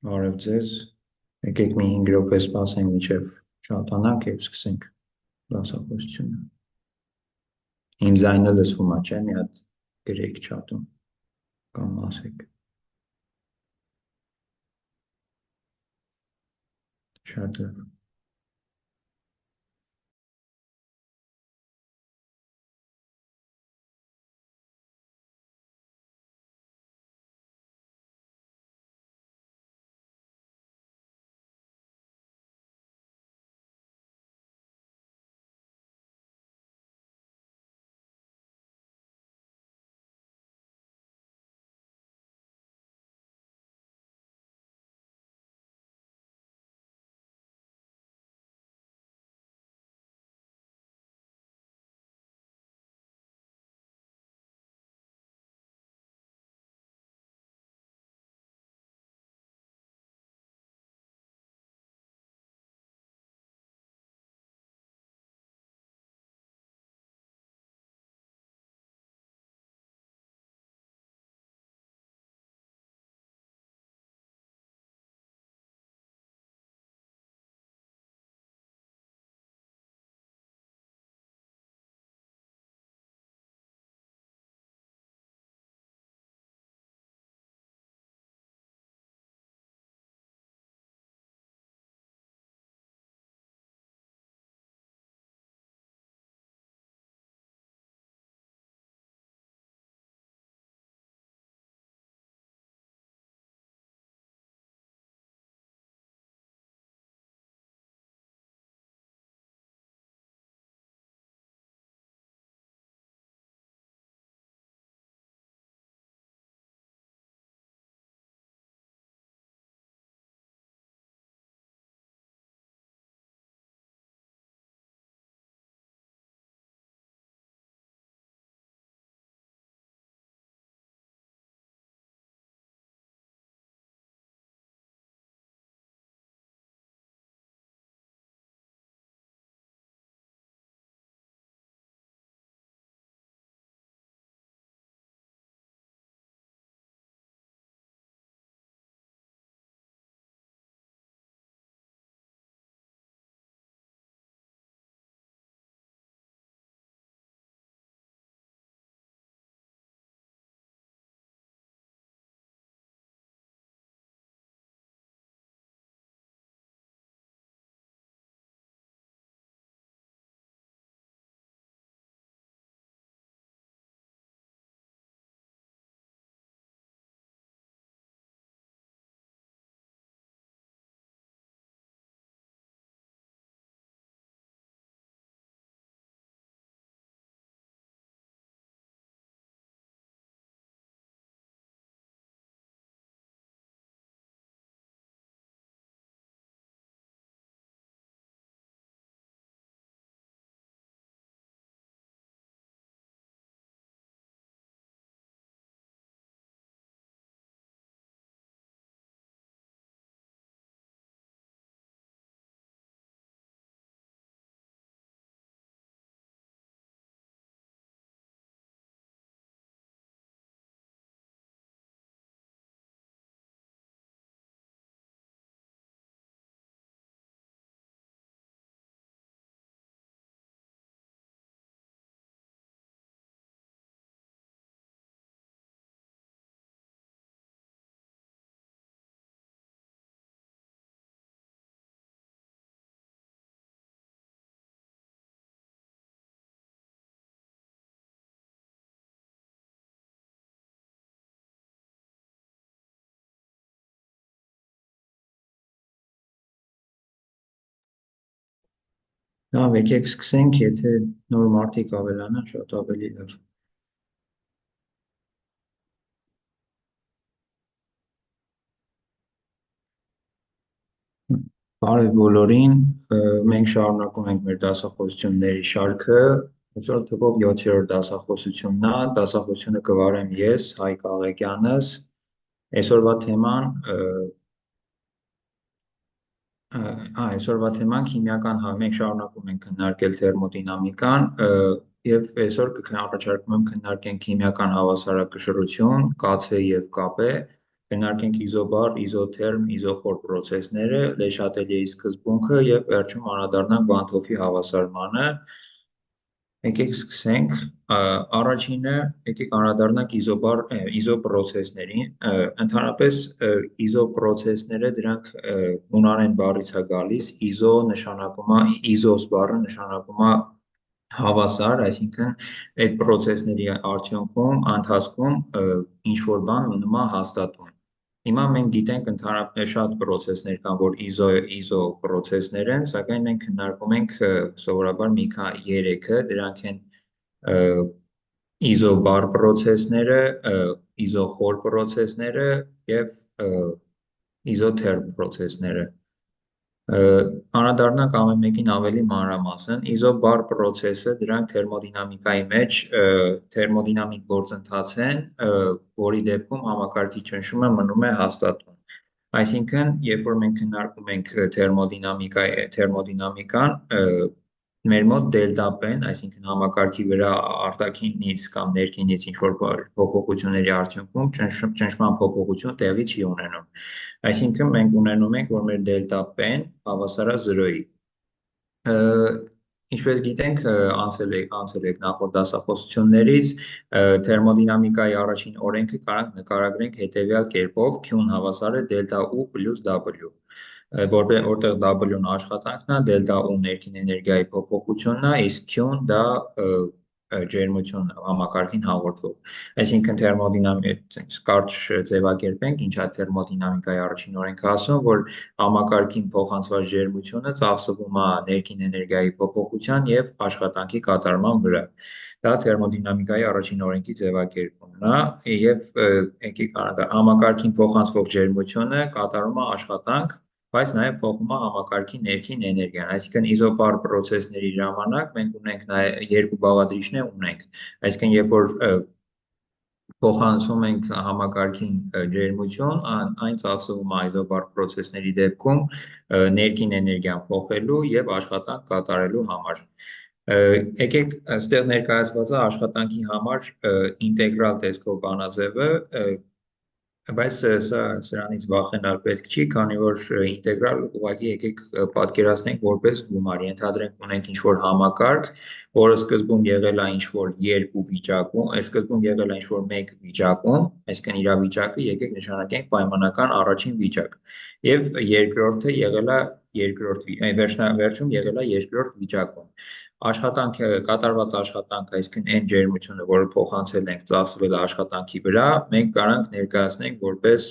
Բարև ձեզ, եկեք մի 5 րոպե սպասենք մինչև շատանանք եւ սկսենք դասախոսությունը։ Իմ ձայնը լսվում է, չէ՞, մի հատ գրեք չաթում կամ ասեք։ Շատ լավ։ Լավ, եկեք սկսենք, եթե նոր մարդիկ ավելանան, շատ ավելի լավ։ Բարև բոլորին, մենք շարունակում ենք մեր դասախոսությունների շարքը, այսօր թվով 7-րդ դասախոսությունն է, դասախոսությունը կվարեմ ես, Հայկ Աղեկյանս, այսօրվա թեման այսօրվա թեման քիմիական մենք շարունակում ենք քննարկել թերմոդինամիկան եւ այսօր առաջարկում եմ քննարկենք քիմիական հավասարակշռություն, կաց եւ կապ է կնարկենք իզոբար, իզոթերմ, իզոխոր պրոցեսները, Le Chatelier-ի սկզբունքը եւ վերջում անդրադառնանք Banff-ի հավասարմանը։ Եկեք սկսենք, առաջինը եկեք անդրադառնանք իզոպրոցեսներին, ընդհանրապես իզոպրոցեսները դրանք հունարեն բառից է գալիս, իզո նշանակում է, իզոս բառը նշանակում է հավասար, այսինքն այդ պրոցեսների արդյունքում ընթացքում ինչ որ բան մնում է հաստատուն։ Հիմա մենք գիտենք ընդհանրապես շատ պրոցեսներ կան, որ իզո պրոցեսներ են, սակայն մենք քննարկում ենք սովորաբար մի քանի երեքը, դրանք են իզոբար պրոցեսները, իզոխոր պրոցեսները եւ իզոթերմ պրոցեսները։ Անդրադառնանք ամեն մեկին ավելի մանրամասն, իզոբար պրոցեսը դրանք թերմոդինամիկայի մեջ թերմոդինամիկ գործընթաց են, որի դեպքում համակարգի ճնշումը մնում է հաստատուն։ Այսինքն, երբ որ մենք քննարկում ենք թերմոդինամիկան, մեր մոտ դելտա P-ն, այսինքն համակարգի վրա արտաքինից կամ ներքինից ինչ որ փոփոխությունների արդյունքում ճնշման փոփոխություն տեղի չի ունենում։ Այսինքն մենք ունենում ենք, որ մեր դելտա P-ն հավասար է 0-ի։ Ինչպես գիտենք, անցել եք նախորդ դասախոսություններից, թերմոդինամիկայի առաջին օրենքը կարանք նկարագրենք հետևյալ կերպով, Q-ն հավասար է դելտա U պլյուս W, որտեղ W-ն աշխատանքն է, դելտա U ներքին էներգիայի փոփոխությունն է, իսկ Q-ն դա ջերմությունն է համակարգին հաղորդվող։ Այսինքն կարճ ձևակերպենք, ինչա թերմոդինամիկայի առաջին օրենքը ասում, որ համակարգին փոխանցված ջերմությունը ծախսվում է ներքին էներգիայի փոփոխության եւ աշխատանքի կատարման վրա։ Դա թերմոդինամիկայի առաջին օրենքի ձևակերպումն է եւ եկեք համակարգին փոխանցվող ջերմությունը կատարում է աշխատանք, բայց նաև փոխում է համակարգի ներքին էներգիան, այսինքն իզոբար պրոցեսների ժամանակ մենք ունենք նաև երկու բաղադրիչներ ունենք, այսինքն երբ որ փոխանցում ենք համակարգին ջերմություն, այն ծախսվում է իզոբար պրոցեսների դեպքում ներքին էներգիան փոխելու եւ աշխատանք կատարելու համար։ Եկեք այստեղ ներկայացված է աշխատանքի համար ինտեգրալ տեսքով բանաձևը, բայց սրանից վախենալ պետք չի, քանի որ ինտեգրալ ուղղակի եկեք պատկերացնենք որպես գումար, ենթադրենք ունենք ինչ-որ համակարգ, որը սկզբում եղել է ինչ-որ երկու վիճակում, սկզբում եղել է ինչ-որ մեկ վիճակում, այսինքն իրավիճակը եկեք նշանակենք պայմանական առաջին վիճակ, եւ երկրորդը եղել է վերջում եղել է երկրորդ վիճակում։ Աշխատանքը կատարված աշխատանքը, այսինքն այն ջերմությունը, որը փոխանցել ենք, ծախսվել է աշխատանքի վրա, մենք կարանք ներկայացնենք որպես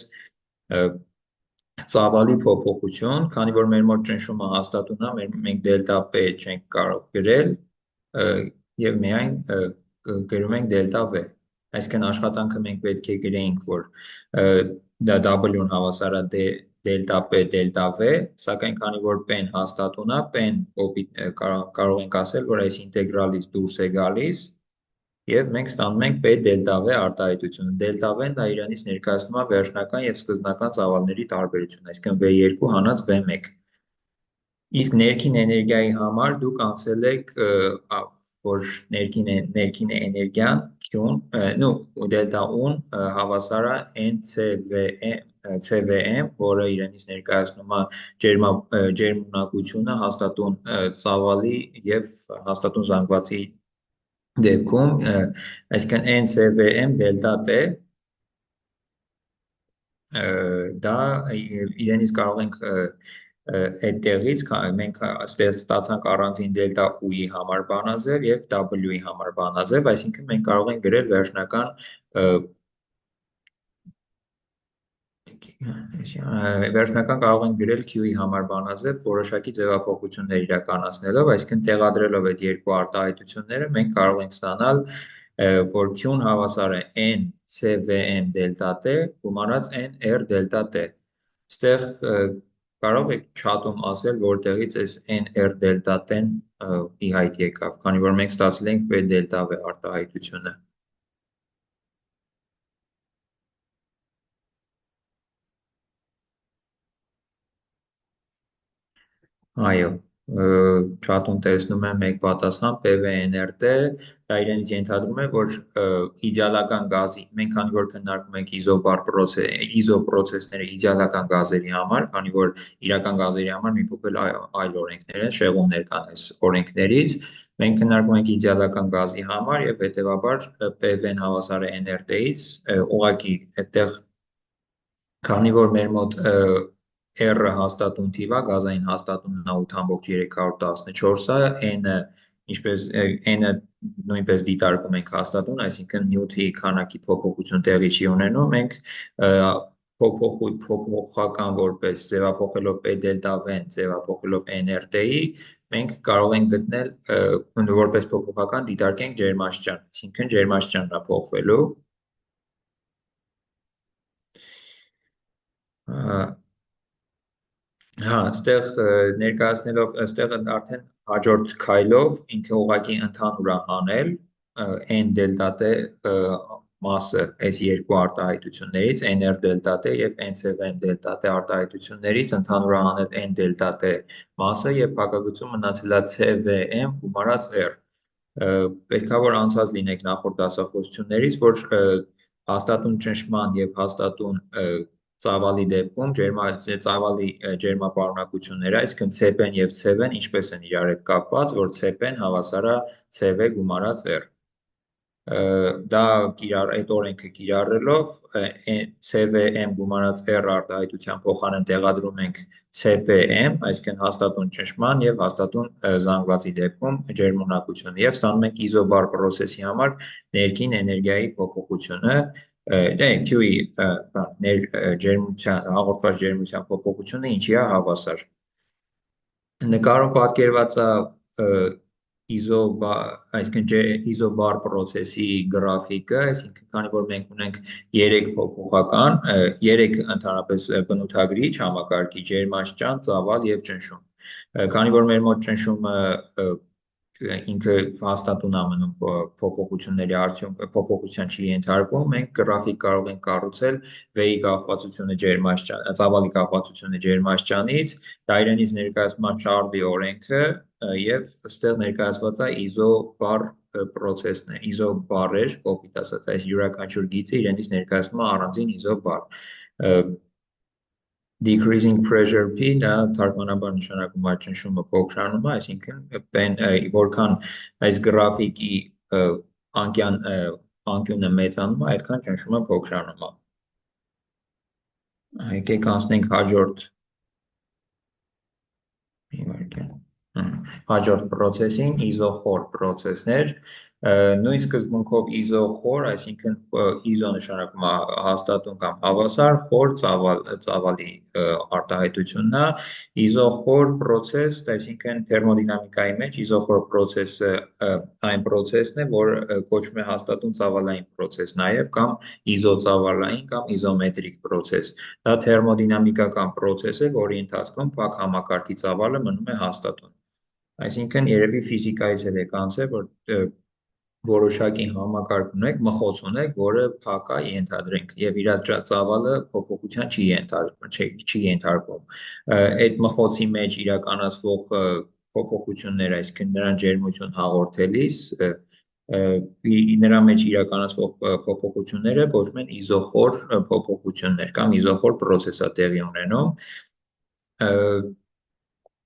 ծավալի փոփոխություն, քանի որ մեր մոտ ճնշումը հաստատուն է, մենք դելտա P չենք կարող գրել եւ միայն գրում ենք դելտա V։ Այսինքն աշխատանքը մենք պետք է գրեինք, որ դա W-ն հավասար է դելտա P դելտա V, սակայն քանի որ P-ն հաստատուն է, P-ն կարող ենք ասել, որ այս ինտեգրալից դուրս է գալիս եւ մենք ստանում ենք P դելտա V արտահայտությունը։ Դելտա V-ն դա իրանից ներկայացնում է վերջնական եւ սկզբնական ծավալների տարբերությունը, այսինքն V2 հանած V1։ Իսկ ներքին էներգիայի համար դուք անցել եք, որ ներքին էներգիան Q-ն, դելտա U-ն հավասար է NCVM, որը իրենից ներկայացնում է ջերմունակությունը հաստատուն ծավալի եւ հաստատուն զանգվածի դեպքում, այսինքն NCVM դելտա T դա իրենից կարող ենք այդտեղից մենք ստացանք առանձին դելտա U-ի համար բանաձև եւ W-ի համար բանաձև, այսինքն մենք կարող ենք գրել վերջնական կարող ենք գրել Q-ի համար բանաձև որոշակի ձևափոխություններ իրականացնելով, այսինքն տեղադրելով այդ երկու արտահայտությունները մենք կարող ենք ստանալ, որ Q-ն հավասար է NCVM դելտա T գումարած NR դելտա T։ Այստեղ կարող եք չաթում ասել, որտեղից այս NR դելտա T-ն ի հայտ եկավ, քանի որ մենք ստացել ենք P դելտա V արտահայտությունը։ Այո, Չաթում տեսնում եմ մեկ պատասխան PV-NRT, դա իրենից ենթադրում է, որ իդեալական գազի, մենք քանի որ քննարկում ենք իզոպրոցեսները իդեալական գազերի համար, քանի որ իրական գազերի համար մի փոքր այլ օրենքներ են, շեղումներ կան այս օրենքներից, մենք քննարկում ենք իդեալական գազի համար եւ հետեւաբար PV-ն հավասար է NRT-ից, ուղղակի այդտեղ քանի որ մեր մոտ R-ը հաստատուն թիվ է, գազային հաստատունն 8.314 է, N-ը ինչպես N-ը նույնպես դիտարկում ենք հաստատուն, այսինքն նյութի քանակի փոփոխություն տեղի չի ունենում, մենք փոփոխական որպես ձևափոխելով P դելտա V-ն, ձևափոխելով NRT-ի, մենք կարող ենք գտնել որպես փոփոխական դիտարկենք ջերմաստիճան, այսինքն ջերմաստիճանն է փոխվելու Հա, այստեղ ներկայացնելով, այստեղ արդեն հաջորդ քայլով ինքը ուղղակի ընդհանուր է հանել n դելտա t մասը այս երկու արտահայտություններից nr դելտա t եւ n7 դելտա t արտահայտություններից ընդհանուր է հանել n դելտա t մասը եւ փակագծում մնացել է cvm գումարած r պետքա որ անցած լինեք նախորդ դասախոսություններից, որ հաստատուն ճնշման եւ հաստատուն ծավալի դեպքում ծավալի ջերմապարունակությունները, այսինքն CP-ն եւ CV-ն ինչպես են իրար հետ կապված, որ CP-ն հավասար է CV գումարած R։ Դա այդ օրենքը կիրառելով CVM գումարած R արտահայտության փոխարեն տեղադրում ենք CPM, այսինքն հաստատուն ճնշման եւ հաստատուն զանգվածի դեպքում ջերմունակությունը եւ ստանում ենք իզոբար process-ի համար ներքին էներգիայի փոփոխությունը Q-ի ջերմության հաղորդված ջերմության փոփոխությունը ինչի է հավասար։ Նկարում պատկերված է այսինքն իզոբար process-ի գրաֆիկը, այսինքն քանի որ մենք ունենք 3 փոփոխական, 3 ընդհանրապես բնութագրիչ համակարգի ջերմաստիճան, ծավալ եւ ճնշում։ Քանի որ մեր մոտ ճնշումը ինքը հաստատուն ամնում փոփոխությունների արդյունք փոփոխության չի ենթարկվում, մենք գրաֆիկ կարող ենք կառուցել V-ի կախվածությունը ջերմաստիճան, ծավալի կախվածությունը ջերմաստիճանից, դա իրենից ներկայացնում է Շարլի օրենքը եւ այստեղ ներկայացված է իզոբար process-ն է, իզոբարեր, կոպիտ ասած, այս յուրաքանչյուր գիծը իրենից ներկայացնում է առանձին իզոբար։ Decreasing pressure P դա թարգմանաբար նշանակում է ճնշումը փոքրանում է, այսինքն որքան այս գրաֆիկի անկյունը մեծանում է, այդքան ճնշումը փոքրանում է։ Եկեք անցնենք հաջորդ process-ին, իզոխոր process-ներ, նույն սկզբունքով իզոխոր, այսինքն իզո նշանակում է հաստատուն կամ հավասար, խոր ծավալի արտահայտությունն է, իզոխոր process, այսինքն թերմոդինամիկայի մեջ իզոխոր process-ը այն process-ն է, որ կոչվում է հաստատուն ծավալային process նաև կամ իզոծավալային կամ իզոմետրիկ process։ Դա թերմոդինամիկական process է, որի ընթացքում փակ համակարգի ծավալը մնում է հաստատուն։ Այսինքն երևի ֆիզիկայից էլ եք անցել, որ որոշակի համակարգ ունեք, մխոց ունեք, որը փակ է ենթադրենք եւ իր ծավալը փոփոխության չի ենթարկվում։ Այդ մխոցի մեջ իրականացվող փոփոխությունները, այսինքն նրան ջերմություն հաղորդելիս նրա մեջ իրականացվող փոփոխությունները կոչվում են իզոխոր փոփոխություններ կամ իզոխոր process-ը տեղի ունենում։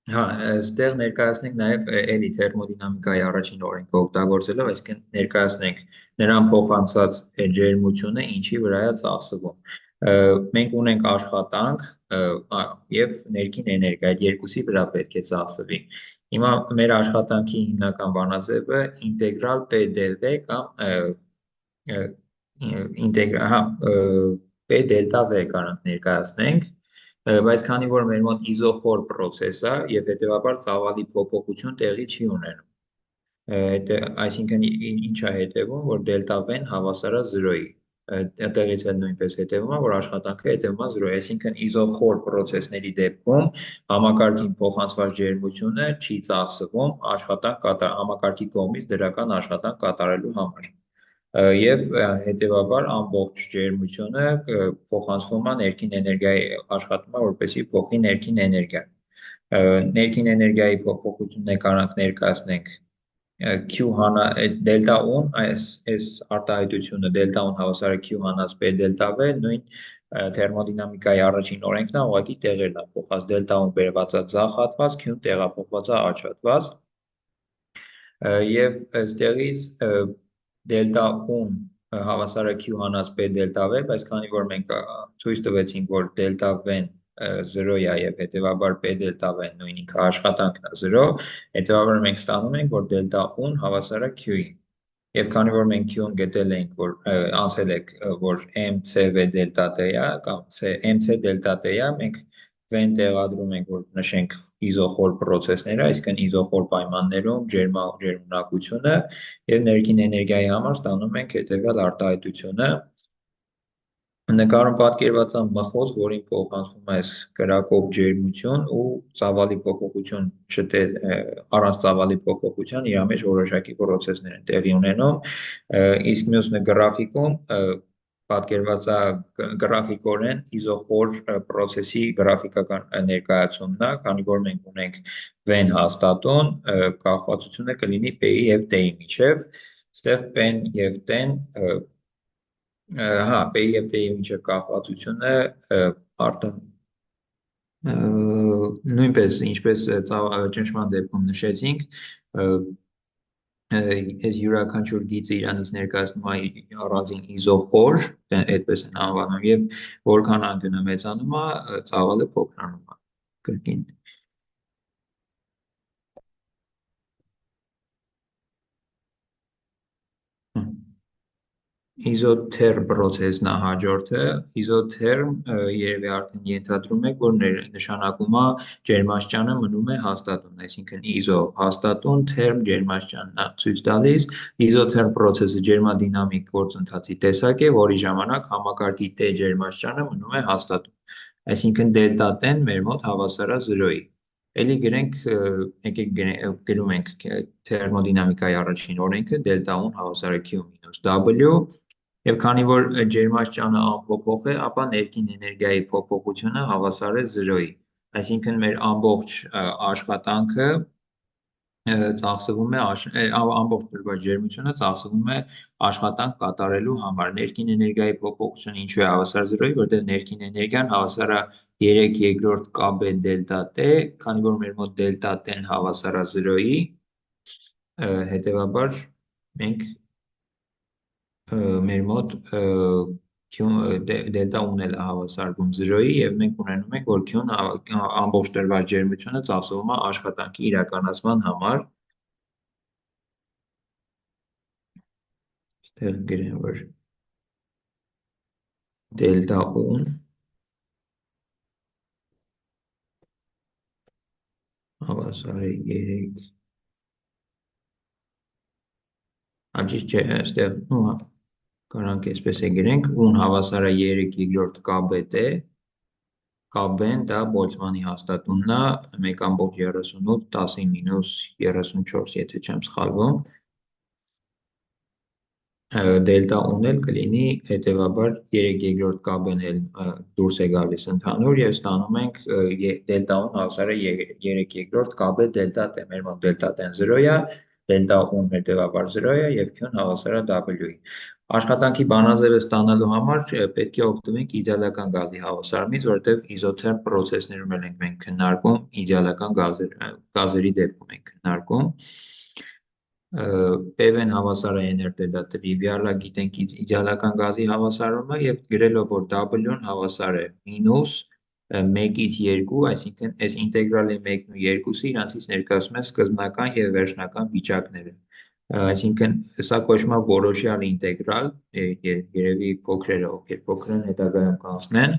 Հա, այստեղ ներկայացնենք նաև էլի թերմոդինամիկայի առաջին օրենքը օգտագործելով, այսինքն ներկայացնենք նրան փոխանցած ջերմությունը ինչի վրա է ծախսվում։ Մենք ունենք աշխատանք եւ ներքին էներգիա, այդ երկուսի վրա պետք է ծախսվի։ Հիմա մեր աշխատանքի հիմնական բանաձևը ինտեգրալ P դելտա կամ P դելտա V կարող ներկայացնենք բայց քանի որ մեր մոտ իզոխոր process է եւ հետեւաբար ծավալի փոփոխություն տեղի չի ունենում։ Այսինքն ինչ է հետևում, որ դելտա V-ն հավասար է 0-ի։ Այդտեղից էլ նույնպես հետևում է, որ աշխատանքը հետևում է 0-ի, այսինքն իզոխոր process-ների դեպքում համակարգին փոխանցված ջերմությունը չի ծախսվում համակարգի կողմից դրական աշխատանք կատարելու համար եւ հետեւաբար ամբողջ ջերմությունը փոխանցվում է ներքին էներգիայի աշխատումը, որպեսզի փոխի ներքին էներգիա։ Ներքին էներգիայի փոփոխությունն է կարող ներկայացնենք Q հանա դելտա un այս արտահայտությունը դելտա un հավասար է Q հանած P դելտա V նույն թերմոդինամիկայի առաջին օրենքն է ուղղակի տեղերն է փոխած դելտա un բերված է ձախ հատված Q-ն տեղափոխված է աջ հատված եւ այստեղից դելտա un հավասար է Q հանած P դելտա V բայց քանի որ մենք ցույց տվեցինք որ դելտա V-ն 0 է եւ հետեւաբար P դելտա V նույն ինքը աշխատանքն է 0 հետեւաբար մենք ստանում ենք որ դելտա un հավասար է Q-ին եւ քանի որ մենք Q-ն գտել ենք որ անցել ենք որ MC-V դելտա T է կամ MC դելտա T է մենք V-ն տեղադրում ենք որ նշենք իզոխոր process-ները այսինքն իզոխոր պայմաններում ջերմունակությունը եւ ներքին էներգիայի համար ստանում ենք հետեւյալ արտահայտությունը նկարում պատկերված է մխոց, որին փոխանցվում է կրակով ջերմություն ու ծավալի փոփոխություն չտե առանց ծավալի փոփոխության իր մեջ որոշակի process-ներ են տեղի ունենում, իսկ մյուս գրաֆիկում պատկերված է գրաֆիկորեն իզոխոր process-ի գրաֆիկական ներկայացումն է, քանի որ մենք ունենք V-ն հաստատուն, կախվածությունը կլինի P-ի եւ T-ի միջեւ, այստեղ P-ն եւ T-ն հա, P-ի եւ T-ի միջև կախվածությունը նույնպես ինչպես ճնշման դեպքում նշեցինք, այս յուրաքանչյուր գիծը իրանից ներկայացնում է առանձին իզոխոր, այդպես են անվանում, եւ որքան անկյունը մեծանում է, ծավալը փոքրանում է կրկին։ Իզոթերմ process-ն է հաջորդը, իզոթերմ երևի արդեն ենթադրում եք, որ նշանակում է ջերմաստիճանը մնում է հաստատուն, այսինքն իզո հաստատուն, թերմ ջերմաստիճանն է ցույց տալիս, իզոթերմ process-ը ջերմադինամիկ գործընթացի տեսակ է, որի ժամանակ համակարգի T ջերմաստիճանը մնում է հաստատուն, այսինքն դելտա T-ն մեր մոտ հավասար է 0-ի։ Էլի եկեք գրում ենք թերմոդինամիկայի առաջին օրենքը դելտա un հավասար է Q մինուս W Եվ քանի որ ջերմաստիճանը անփոփոխ է, ապա ներքին էներգիայի փոփոխությունը հավասար է 0-ի։ Այսինքն մեր ամբողջ աշխատանքը ծախսվում է ամբողջ տրված ջերմությունը ծախսվում է աշխատանք կատարելու համար։ Ներքին էներգիայի փոփոխությունը ինչու է հավասար 0-ի, որտեղ ներքին էներգիան հավասար է 3/2 KB դելտա T, քանի որ մեր մոտ դելտա T-ն հավասար է 0-ի, հետևաբար մենք մեր մոտ դելտա ունել է հավասարվում 0-ի եւ մենք ունենում ենք որ Q-ն ամբողջ տրված ջերմությունը ծախսվում է աշխատանքի իրականացման համար այդտեղ գրեմ որ դելտա un հավասար է 3 Աջից չէ այստեղ Կարանք այսպես է գրենք, un հավասար է 3/2 KB-T, KB-ն դա Բոլցմանի հաստատումն է, 1/38, 10-34, եթե չեմ սխալվում, դելտա ունել կլինի հետևաբար 3/2 KB-ն էլ դուրս է գալիս ընդհանուր եւ ստանում ենք դելտա un հավասար է 3/2 KB դելտա T, մեր մոտ դելտա T-ն 0 է, դելտա un հետևաբար 0 է եւ Q-ն հավասար է W-ի։ Աշխատանքի բանաձևը ստանալու համար պետք է օգտվենք իդեալական գազի հավասարումից, որտեղ իզոթերմ process-ներում ենք մենք քննարկում իդեալական գազերի դեպքում ենք քննարկում։ PV-ն հավասար է NRT, դա տրիվիալ է, գիտենք իդեալական գազի հավասարումը եւ գրելով որ W-ն հավասար է մինուս 1-ից 2, այսինքն այս ինտեգրալի 1-ն ու 2-ը իրանցից ներկայացնում են սկզբնական եւ վերջնական վիճակները։ Այսինքն սա կոչվում է որոշյալ ինտեգրալ, երևի փոքրերը, ովքեր փոքր են հետագայում կանցնեն,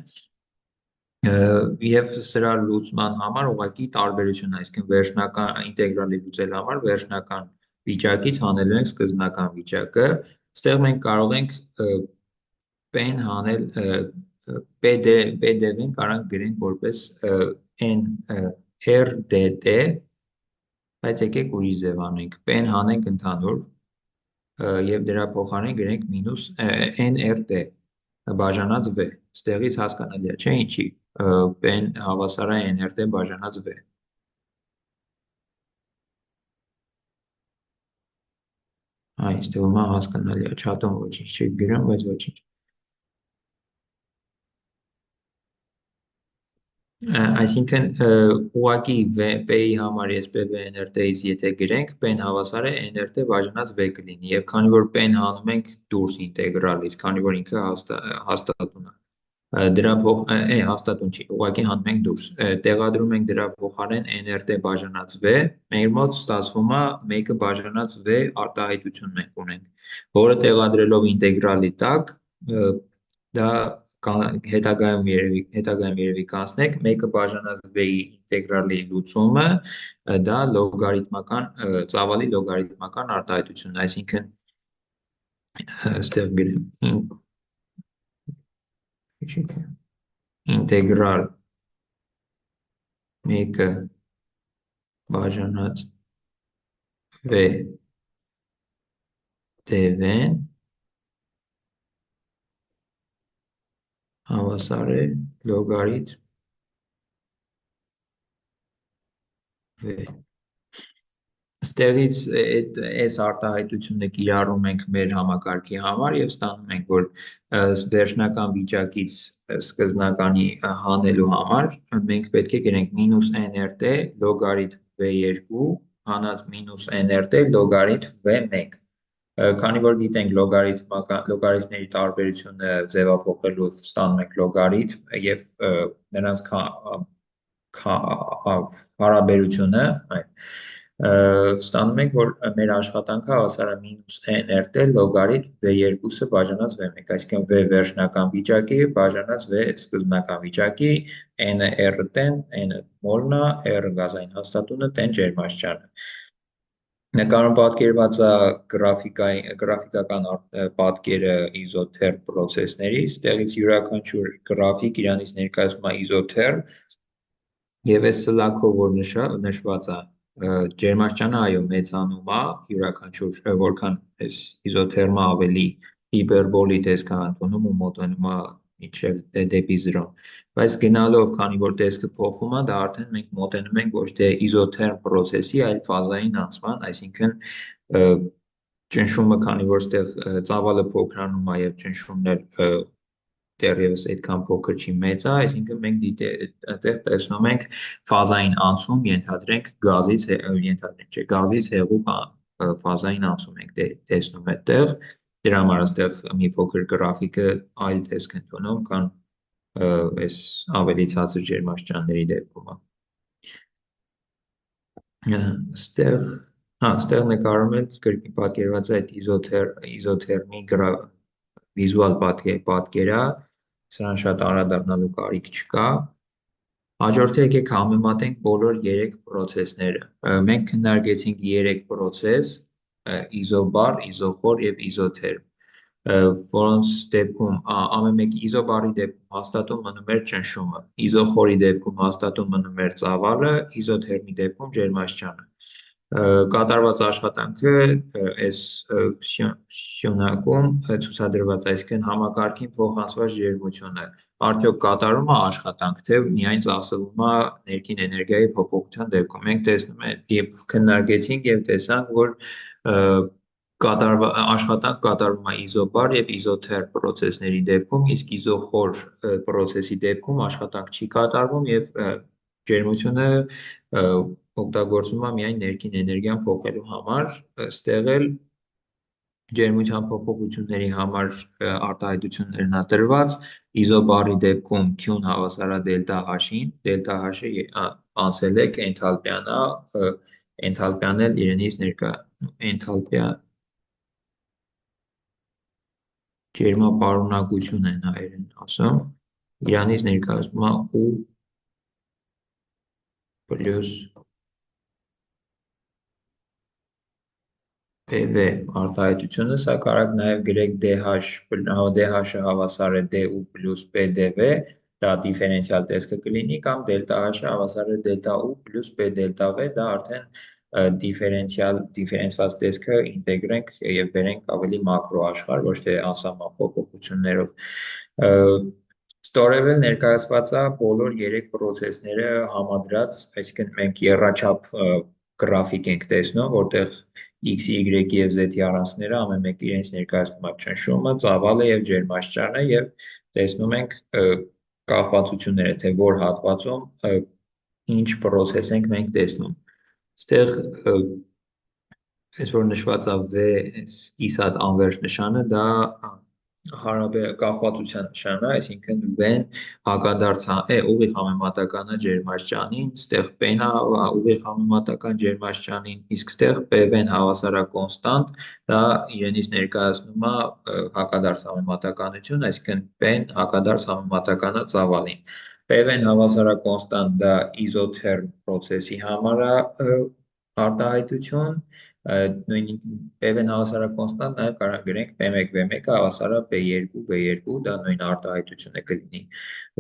եւ սրա լուծման համար ուղղակի տարբերություն, այսինքն վերջնական ինտեգրալի լուծելու համար վերջնական վիճակից հանելու ենք սկզբնական վիճակը, այստեղ մենք կարող ենք P-ն հանել PDV-ն կարող գրենք որպես N RDT Բայց եկեք ուրիշ ձև անենք, P-ն հանենք ընդհանուր եւ դրա փոխարեն գրենք մինուս NRT բաժանած V։ Ստեղից հասկանալի է, չէ՞ ինչի P-ն հավասար է NRT բաժանած V։ Այս թվում է հասկանալի է, չաթոմ ոչինչ չի գրում, բայց ոչինչ։ Այսինքն ուղղակի P-ի համար ես P-ը NRT-ից եթե գրենք, P-ն հավասար է NRT բաժանած V կլինի, եւ քանի որ P-ն հանում ենք դուրս ինտեգրալից, քանի որ ինքը հաստատուն է, դրա հաստատուն չի, ուղղակի հանում ենք դուրս, տեղադրում ենք դրա փոխարեն NRT բաժանած V, մեր մոտ ստացվում է 1 բաժանած V արտահայտություն մենք ունենք, որը տեղադրելով ինտեգրալի տակ, դա հետագայում երևի կանցնենք, 1 բաժանած V-ի ինտեգրալի լուծումը, դա ծավալի լոգարիթմական արտահայտությունն է, այսինքն այստեղ գրեմ ինտեգրալ 1 բաժանած V dv-ն հավասար է լոգարիթմ V։ Ստեղից այս արտահայտությունը կիրառում ենք մեր համակարգի համար եւ ստանում ենք, որ վերջնական վիճակից սկզբնականի հանելու համար մենք պետք է գրենք -nrt լոգարիթմ v2 հանած -nrt լոգարիթմ v1, քանի որ գիտենք լոգարիթմների տարբերությունը ձևափոխելով ստանում ենք լոգարիթմ եւ նրանց հարաբերությունը, ստանում ենք, որ մեր աշխատանքը հավասար է -nrt լոգարիթմ v2-ը բաժանած v1, այսինքն v վերջնական վիճակի բաժանած v սկզբնական վիճակի, n-ը r-տեն, n-ը մոլն է, r-ը գազային հաստատունը, տեն ջերմաստիճանը։ Նկարում պատկերված է գրաֆիկական պատկերը իզոթերմ պրոցեսների, ստեղից յուրաքանչյուր գրաֆիկ իրանից ներկայացնում է իզոթերմ եւ այս սլաքով որ նշված է ջերմաստիճանը այո մեծանում է յուրաքանչյուր որքան այս իզոթերմը ավելի հիպերբոլի տեսք է ընդունում ու մոտենում է մինչև դեպի 0, բայց գնալով քանի որ տեսքը փոխվում է, դա արդեն մենք մոտենում ենք ոչ թե իզոթերմ պրոցեսի, այլ ֆազային անցման, այսինքն ճնշումը քանի որ ստեղ ծավալը փոքրանում է եւ ճնշումն էլ դեռևս այդքան փոքր չի, մեծ է, այսինքն մենք այդտեղ տեսնում ենք ֆազային անցում, ենթադրենք գազից հեղուկ ֆազային անցում ենք տեսնում այդտեղ, դրա համար այստեղ մի փոքր գրաֆիկը այլ տեսք ընդունում, քան այս ավելի ցածր ջերմաստիճանների դեպքում է։ Այստեղ նկարում էլ կրկին պատկերված է այդ իզոթերմի վիզուալ պատկերա, սրան շատ անդրադառնալու կարիք չկա։ Հաջորդը եկեք համեմատենք բոլոր 3 պրոցեսները։ Մենք քննարկեցինք 3 պրոցես՝ իզոբար, իզոխոր եւ իզոթերմ, որոնց դեպքում ամեն մեկի իզոբարի դեպքում հաստատուն մնում էր ճնշումը, իզոխորի դեպքում հաստատուն մնում էր ծավալը, իզոթերմի դեպքում ջերմաստիճանը։ Կատարված աշխատանքը այս սյունակում ցուցադրված, այսինքն համակարգին փոխանցված ջերմությունը, արդյոք կատարում է աշխատանք, թե միայն ծախսվում է ներքին էներգիայի փոփոխության դեպքում։ Մենք տեսնում ենք, քննարկեցինք եւ տեսանք, որ աշխատանք կատարվում է իզոբար եւ իզոթերմ պրոցեսների դեպքում, իսկ իզոխոր պրոցեսի դեպքում աշխատանք չի կատարվում եւ ջերմությունը օգտագործվում է միայն ներքին էներգիան փոխելու համար, ստեղ էլ ջերմության փոփոխությունների համար արտահայտություններն է տրված, իզոբարի դեպքում Q-ն հավասար է դելտա H-ին, դելտա H-ը անցել եք էնթալպիան է, էնթալպիան էլ իրենից ներկա էնթալպիա ջերմապարունակություն են հայերեն ասում, իրանից ներկայացնում է U պլյուս PV արտահայտությունը, սա կարակ նաև գրեք DH-ը հավասար է DU պլյուս PDV, դա դիֆերենցիալ տեսքը կլինի, կամ դելտա H-ը հավասար է դելտա U պլյուս P դելտա V, դա արդեն դիֆերենցված տեսքը ինտեգրենք եւ բերենք ավելի մակրո աշխարհ, ոչ թե անսահման փոփոխություններով։ Ստորևել ներկայացված է բոլոր 3 պրոցեսները համադրած, այսինքն մենք եռաչափ գրաֆիկ ենք տեսնում, որտեղ x, y եւ z-ի առանցքները ամեն մեկը իրենց ներկայացնում է ճնշումը, ծավալը եւ ջերմաստիճանը եւ տեսնում ենք կախվածությունները, թե որ հատվածում ինչ process ենք մենք տեսնում։ Այստեղ այս որ նշված է v իսատ անվերջ նշանը, դա կախվածության նշան է, այսինքն v-ն հակադարձ է ուղիղ համեմատական ջերմաստիճանին, այստեղ p-ն է ուղիղ համեմատական ջերմաստիճանին, իսկ այստեղ p-ն հավասարակոնստանտ, դա իրենից ներկայացնում է հակադարձ համեմատականություն, այսինքն p-ն հակադարձ համեմատական է ծավալին։ P-ն հավասարակոնստանտ, դա իզոթերմ process-ի համար է արտահայտություն, նույնիսկ P-ն հավասարակոնստանտ, նաև կարող գրենք P1 V1 հավասար է P2 V2, դա նույն արտահայտությունը կլինի։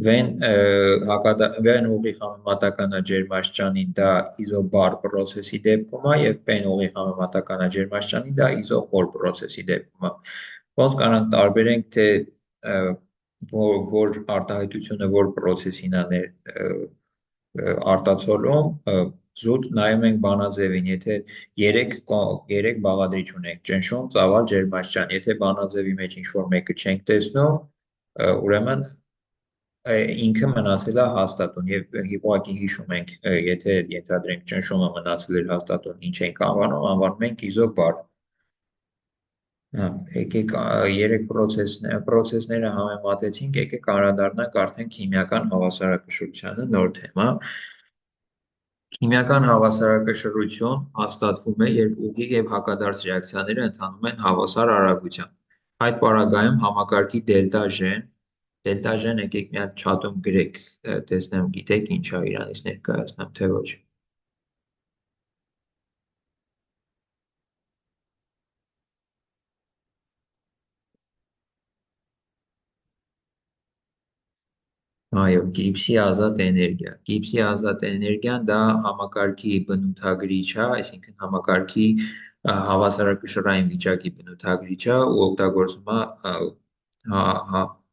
V-ն ուղիղ համեմատական է ջերմաստիճանին, դա իզոբար process-ի դեպքում է, եւ P-ն ուղիղ համեմատական է ջերմաստիճանին, դա իզոխոր process-ի դեպքում է։ Ոնց կարանք տարբերենք, թե որ արտահայտությունը որ process-ին է արտացոլում, զուտ նայում ենք բանաձևին, եթե երեք բաղադրիչ ունենք, ճնշում, ծավալ, ջերմաստիճան, եթե բանաձևի մեջ ինչ-որ մեկը չենք տեսնում, ուրեմն ինքը մնացել է հաստատուն եւ ուղղակի հիշում ենք, եթե ենթադրենք ճնշումը մնացել էր հաստատուն, ինչ ենք անվանում ենք իզոբար։ Եկեք երեք process-ները համեմատեցինք, եկեք անդրադառնանք արդեն քիմիական հավասարակշռությանը, նոր թեմա։ Քիմիական հավասարակշռություն հաստատվում է, երբ ուղիղ եւ հակադարձ ռեակցիաները ընթանում են հավասար արագությամբ։ Այդ պարագայում համակարգի դելտա-ժ-ն եկեք մի հատ չաթում գրեք, տեսնեմ գիտեք ինչ է իրանից ներկայացնեմ, թե ոչ։ Այո, գիպսի ազատ էներգիա։ Գիպսի ազատ էներգիան դա համակարգի բնութագրիչ է, այսինքն համակարգի հավասարակշռային վիճակի բնութագրիչ է ու օգտագործվում է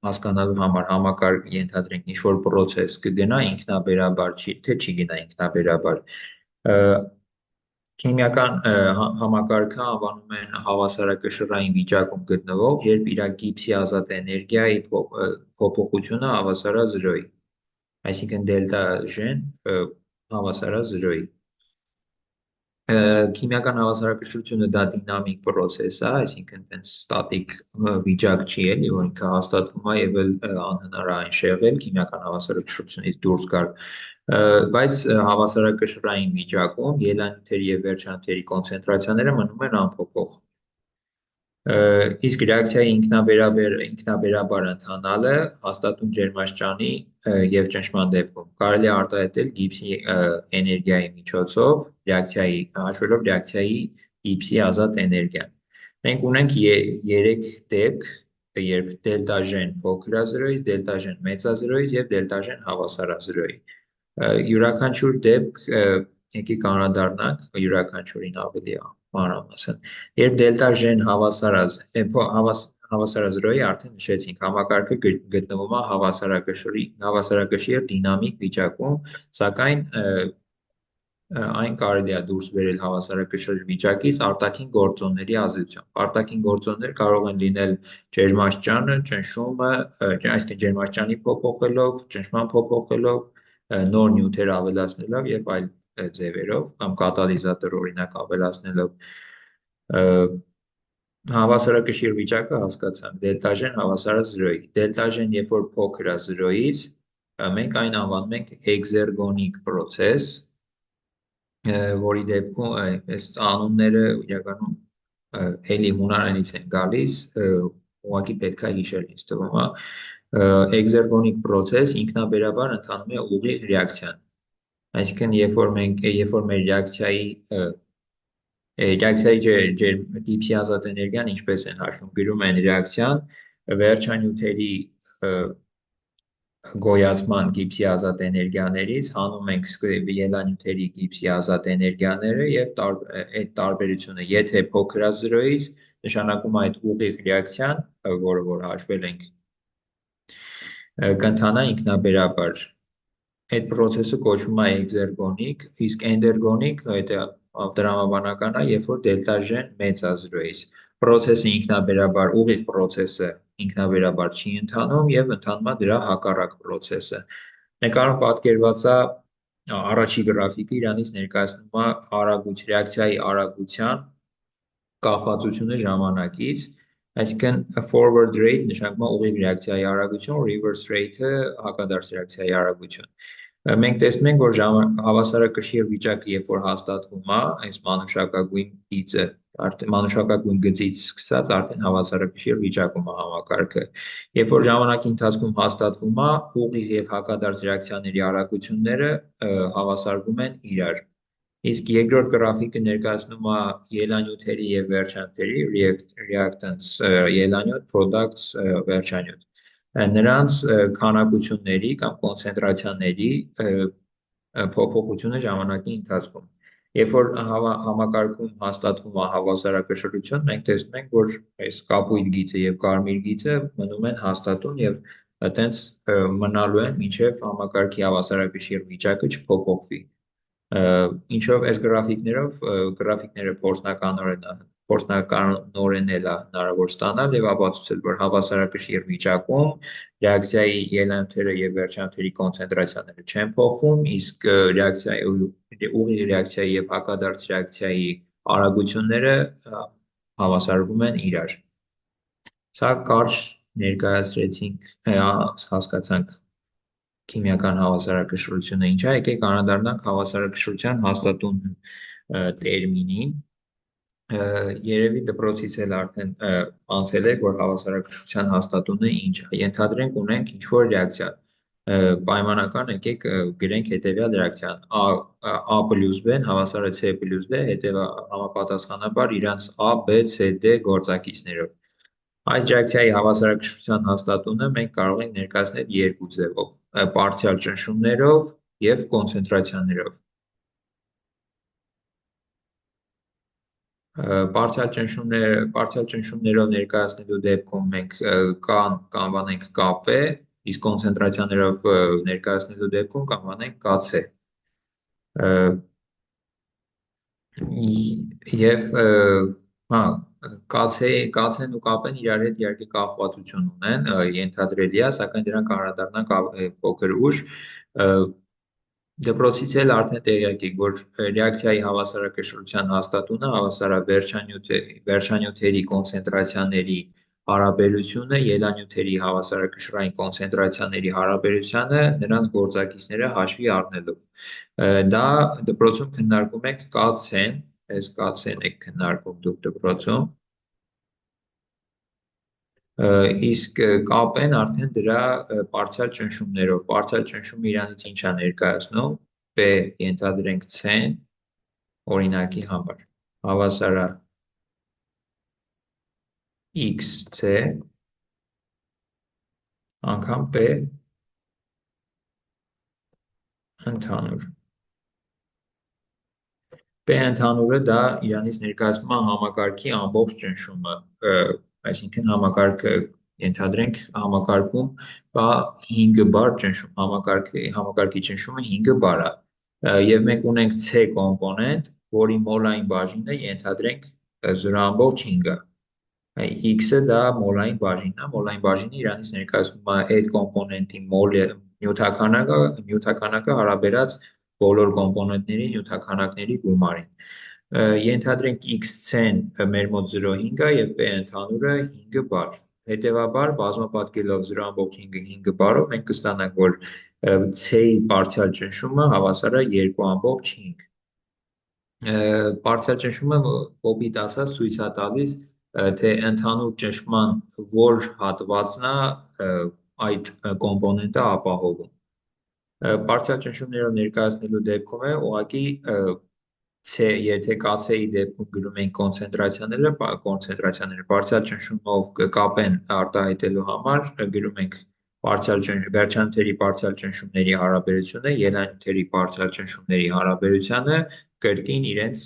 հասկանալու համար համակարգ ենթադրենք ինչ որ process կգնա ինքնաբերաբար թե չի գնա ինքնաբերաբար։ Քիմիական համակարգը անվանում են հավասարակշռային վիճակում գտնվող, երբ իր գիպսի ազատ էներգիայի փոփոխությունը հավասար է 0-ի, այսինքն դելտա G-ն հավասար է 0-ի։ Քիմիական հավասարակշռությունը դա դինամիկ process է, այսինքն տենց ստատիկ վիճակ չի էլի, որ ինքը հաստատվում է եւ անհնար է այն շեղել քիմիական հավասարակշռությունից դուրս գալ, բայց հավասարակշռային վիճակում ելանյութերի եւ վերջանյութերի կոնցենտրացիաները մնում են անփոփոխ։ Իսկ ռեակցիայի ինքնաբերաբար ընթանալը հաստատուն ջերմաստիճանի եւ ճնշման դեպքում կարելի է արտահայտել գիպսի էներգիայի միջոցով հաշվելով ռեակցիայի գիպսի ազատ էներգիան։ Մենք ունենք 3 դեպք, երբ դելտա G-ն փոքր է 0-ից, դելտա G-ն մեծ է 0-ից եւ դելտա G-ն հավասար է 0-ի։ Յուրաքանչյուր դեպք եկեք անդրադառնանք յուրաքանչյուրին ավելի մանրամասն։ Երբ դելտա G-ն հավասար է 0-ի, արդեն նշեցինք, համակարգը գտնվում է հավասարակշռի դինամիկ վիճակում, սակայն այն կարելի է դուրս բերել հավասարակշռ վիճակից արտաքին գործոնների ազդեցությամբ։ Արտաքին գործոններ կարող են լինել ջերմաստիճանը, ճնշումը, այսինքն ջերմաստիճանի փոփոխելով, ճնշման փոփոխելով, նոր նյութեր ավելացնելով եւ այլ ձևերով կամ կատալիզատոր օրինակ ավելացնելով հավասարակշիռ վիճակը հասկացանք, դելտա G-ն հավասար է 0-ի։ Դելտա G-ն երբ որ փոքր է 0-ից, մենք այն անվանում ենք էքզերգոնիկ process, որի դեպքում այս անունները իրականում էլի հունարանից են գալիս, ուղղակի պետք է հիշել ինձ թվում է։ Էքզերգոնիկ process ինքնաբերաբար ընթանում է ուղիղ ռեակցիան։ Այսինքն երբ որ մեր ռեակցիայի գիպսի ազատ էներգիան ինչպես են հաշվում, գրում են ռեակցիան վերջանյութերի գոյացման գիպսի ազատ էներգիաներից հանում ենք ելանյութերի գիպսի ազատ էներգիաները եւ այդ տարբերությունը եթե փոքր է 0-ից նշանակում է այդ ուղիղ ռեակցիան, որը որ հաշվել ենք, կընթանա ինքնաբերաբար։ Այդ process-ը կոչվում է էքզերգոնիկ, իսկ էնդերգոնիկ, եթե տրամաբանական է, երբ որ դելտա ժեն մեծ է 0-ից։ Պրոցեսը ինքնաբերաբար, ուղիղ պրոցեսը ինքնաբերաբար չի ընթանում եւ ընթանում է դրա հակառակ պրոցեսը։ Նկարում պատկերված է առաջի գրաֆիկը, իրանից ներկայացնում է ռեակցիայի արագության կախվածությունը ժամանակից, այսինքն forward rate նշանակում է ուղիղ ռեակցիայի արագություն, reverse rate-ը հակադարձ ռեակցիայի արագություն։ Մենք տեսնում ենք, որ հավասարակշիռ վիճակը, երբ որ հաստատվում է, այս մանուշակագույն գիծը, մանուշակագույն գծից սկսած արդեն հավասարակշիռ վիճակում է համակարգը։ Երբ որ ժամանակի ընթացքում հաստատվում է, ուղիղ եւ հակադարձ ռեակցիաների արագությունները հավասարվում են իրար։ Իսկ երկրորդ գրաֆիկը ներկայացնում է ելանյութերի եւ վերջանյութերի reactants, ելանյութ, products, վերջանյութ նրանց քանակությունների կամ կոնցենտրացիաների փոփոխությունը ժամանակի ընթացքում։ Երբ որ համակարգում հաստատվում է հավասարակշռություն, մենք տեսնում ենք, որ այս կապույտ գիծը եւ կարմիր գիծը մնում են հաստատուն եւ այտենց մնալու են մինչեւ համակարգի հավասարակշիռ վիճակը չփոփոխվի։ Ինչով այս գրաֆիկները փորձնականորեն էլ է հնարավոր ստանալ եւ ապացուցել, որ հավասարակշիռ վիճակում ռեակցիայի ելանյութերը եւ վերջանյութերի կոնցենտրացիաները չեն փոխվում, իսկ ուղիղ ռեակցիայի եւ հակադարձ ռեակցիայի արագությունները հավասարվում են իրար։ Սա կարճ ներկայացրեցինք, հասկացանք քիմիական հավասարակշռությունը ինչ է, եկեք անդրադառնանք հավասարակշռության հաստատուն տերմինին։ Երևի դպրոցից էլ արդեն անցել եք, որ հավասարակշռության հաստատունը ինչ է։ Ենթադրենք ունենք ինչ-որ ռեակցիա, պայմանական եկեք գրենք հետևյալ ռեակցիան A + B-ն հավասար է C + D, համապատասխանաբար իրանց A, B, C, D գործակիցներով։ Այս ռեակցիայի հավասարակշռության հաստատունը մենք կարող ենք ներկայացնել երկու ձևով՝ պարցիալ ճնշումներով եւ կոնցենտրացիաներով։ Պարցիալ ճնշումներով ներկայացնելու դեպքում մենք կանվանենք Kp, իսկ կոնցենտրացիաներով ներկայացնելու դեպքում կանվանենք Kc։ Եվ Kc-ն ու Kp-ն իրար հետ իհարկե կախվածություն ունեն, ենթադրելի է, սակայն դրանք անդրադառնանք փոքր ուշ։ Դպրոցից էլ արդեն տեղյակ եք, որ ռեակցիայի հավասարակշռության հաստատունը հավասար է վերջանյութերի կոնցենտրացիաների հարաբերությունը ելանյութերի հավասարակշռային կոնցենտրացիաների հարաբերությանը նրանց գործակիցները հաշվի առնելով։ Դա դպրոցում քննարկում եք Kc-ն, այս Kc-ն եք քննարկում դուք դպրոցում, իսկ Kp-ն արդեն դրա պարցիալ ճնշումներով, պարցիալ ճնշումը իրանից ինչ է ներկայացնում, P ենթադրենք C-ն, օրինակի համար, հավասար է xc անգամ P ընդհանուր։ P ընդհանուրը դա իրանից ներկայացնում է համակարգի ամբողջ ճնշումը, այսինքն համակարգը ենթադրենք համակարգում կա 5 բար ճնշում, համակարգի ճնշումը 5 բար է, եւ մենք ունենք C կոմպոնենտ, որի մոլային բաժինը ենթադրենք 0.5 է։ X-ը դա մոլային բաժինն է, մոլային բաժինը իրանից ներկայացնում է այդ կոմպոնենտի նյութականակը հարաբերած բոլոր կոմպոնենտների նյութականակների գումարին։ Ենթադրենք xc-ն մեր մոտ 0.5 է եւ P ընդհանուրը 5 բար։ Հետևաբար բազմապատկելով 0.5-ը 5 բարով մենք կստանանք, որ C-ի պարցիալ ճնշումը հավասար է 2.5։ Պարցիալ ճնշումը կոպիտ ասած ցույց է տալիս, թե ընդհանուր ճնշման որ հատվածն է այդ կոմպոնենտը ապահովում։ Պարցիալ ճնշումներով ներկայացնելու դեպքում է ուղղակի եթե Kc-ի դեպքում գրում ենք կոնցենտրացիաները, պարցիալ ճնշումով Kp-ն արտահայտելու համար գրում ենք վերջանյութերի պարցիալ ճնշումների հարաբերությունը ելանյութերի պարցիալ ճնշումների հարաբերությանը կրկին իրենց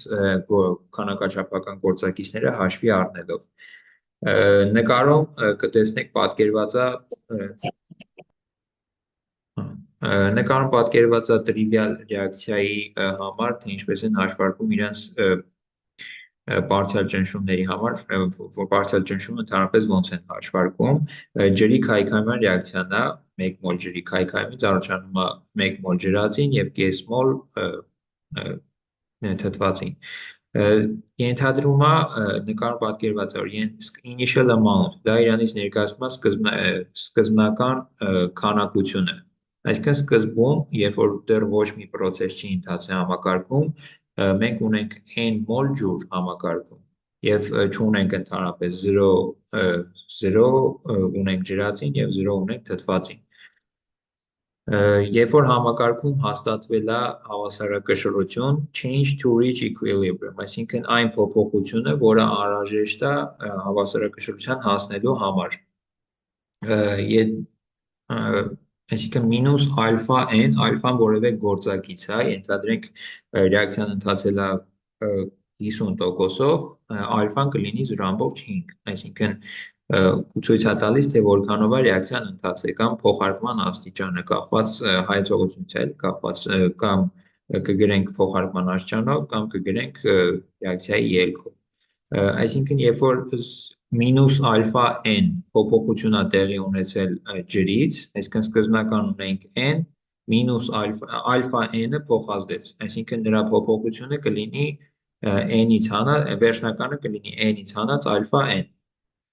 քանակաչափական գործակիցները հաշվի առնելով։ Նկարում կտեսնեք պատկերված է Նկարում պատկերված է տրիվիալ ռեակցիայի համար, թե ինչպես են հաշվարկում իրենց պարցիալ ճնշումների համար, որ պարցիալ ճնշումը ընդհանրապես ոնց են հաշվարկում։ Ջրի քայքայման ռեակցիան է, 1 մոլ ջրի քայքայումից առաջանում է 1 մոլ ջրածին եւ կես մոլ թթվածին։ Ենթադրում է նկարում պատկերված է, որ initial amount դա իրանից ներկայացնում է սկզբնական քանակությունը։ Այսինքն սկզբում, երբ որ դեռ ոչ մի process չի ընթացել համակարգում, մենք ունենք n մոլ ջուր համակարգում եւ չունենք ընդհանրապես 0 ունենք ջրածին եւ 0 ունենք թթվածին։ Երբ որ համակարգում հաստատվել է հավասարակշռություն, change to reach equilibrium, այսինքն այն փոփոխությունը, որը անհրաժեշտ է հավասարակշռության հասնելու համար։ Այսինքն մինուս ալֆա n, ալֆան որևէ գործակից է, ենթադրենք ռեակցիան ընթացել է 50%-ով, ալֆան կլինի 0.5, այսինքն ցույց է տալիս, թե որքանով է ռեակցիան ընթացել կամ փոխարկման աստիճանը կախված հայեցողությունից, կախված կամ կգրենք փոխարկման աստիճանով կամ կգրենք ռեակցիայի ելքով։ Այսինքն, երբ որ մինուս ալֆա n փոփոխություն է տեղի ունեցել ջրից, այսինքն սկզբնական ունենք n, մինուս ալֆա n-ը փոխազդեց, այսինքն նրա փոփոխությունը կլինի n-ից հանած, վերջնականը կլինի n-ից հանած ալֆա n։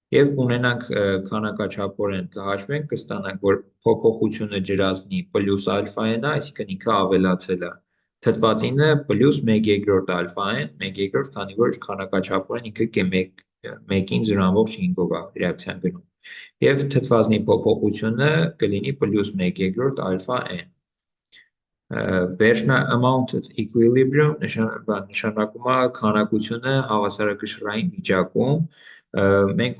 Եվ կունենանք քանակաչափորեն կհաշվենք, կստանանք, որ փոփոխությունը ջրածնի պլյուս ալֆա n-ը, այսինքն ինքը ավելացել է։ Թթվածինը պլյուս 1/2 ալֆա n, 1/2, քանի որ քանակաչափորեն ինքը 1-ին 0.5-ով է ռեակցիան գնում։ Եվ թթվածնի փոփոխությունը կլինի պլյուս 1/2 ալֆա n։ Amounted equilibrium նշանակում է քանակությունը հավասարակշռային վիճակում։ Մենք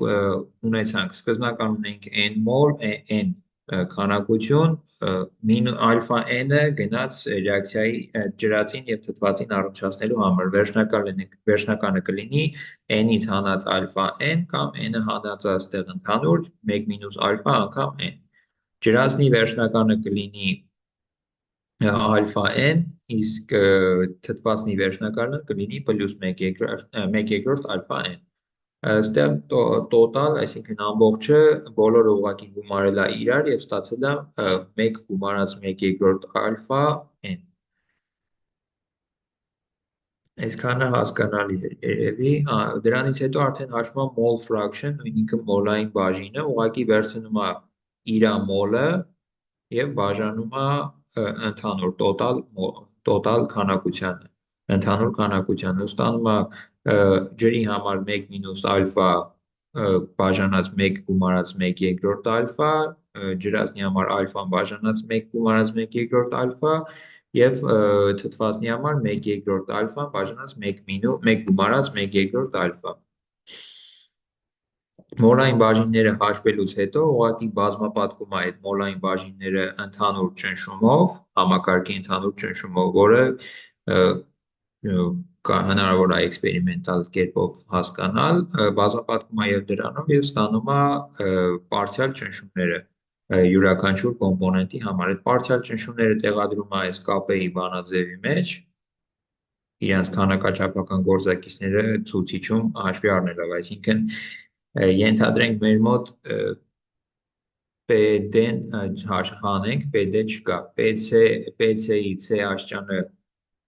ունեցանք սկզբնական ունենք n մոլ n քանակություն, ալֆա n-ը գնաց ռեակցիայի ջրածին եւ թթվածին առնչացնելու համար վերջնականը կլինի n-ից հանած ալֆա n կամ n-ը հանած այստեղ ընդհանուր 1 մինուս ալֆա անգամ n։ Ջրածնի վերջնականը կլինի ալֆա n, իսկ թթվածնի վերջնականը կլինի պլյուս 1/2 ալֆա n։ Այստեղ տոտալ, այսինքն ամբողջը բոլորը ուղղակի գումարել է իրար եւ ստացել է 1 գումարած 1/2 ալֆա n։ Այսքանը հասկանալի է երևի, դրանից հետո արդեն հաշվում է mole fraction, նույն ինքը մոլային բաժինը, ուղղակի վերցնում է իրա մոլը եւ բաժանում է ընդհանուր տոտալ քանակությանը, ընդհանուր քանակությանը, ստանում է ջրի համար 1 մինուս ալֆա բաժանած 1 գումարած 1/2 ալֆա, ջրածնի համար ալֆան բաժանած 1 գումարած 1/2 ալֆա եւ թթվածնի համար 1/2 ալֆան բաժանած 1 գումարած 1/2 ալֆա։ Մոլային բաժինները հաշվելուց հետո ուղղակի բազմապատկում է այդ մոլային բաժինները ընդհանուր ճնշումով, համակարգի ընդհանուր ճնշումով, որը հնարավոր է էքսպերիմենտալ կերպով հասկանալ, բազմապատկում է եւ դրանով եւ ստանում է պարցիալ ճնշումները յուրաքանչյուր կոմպոնենտի համար։ Այդ պարցիալ ճնշումները տեղադրում է այս կապեի բանաձևի մեջ, իրենց քանակաչափական գործակիցները ցուցիչում հաշվի առնելով, այսինքն ենթադրենք մեր մոտ PD-ն հանենք, PD չկա, PC-ի C աշճանը,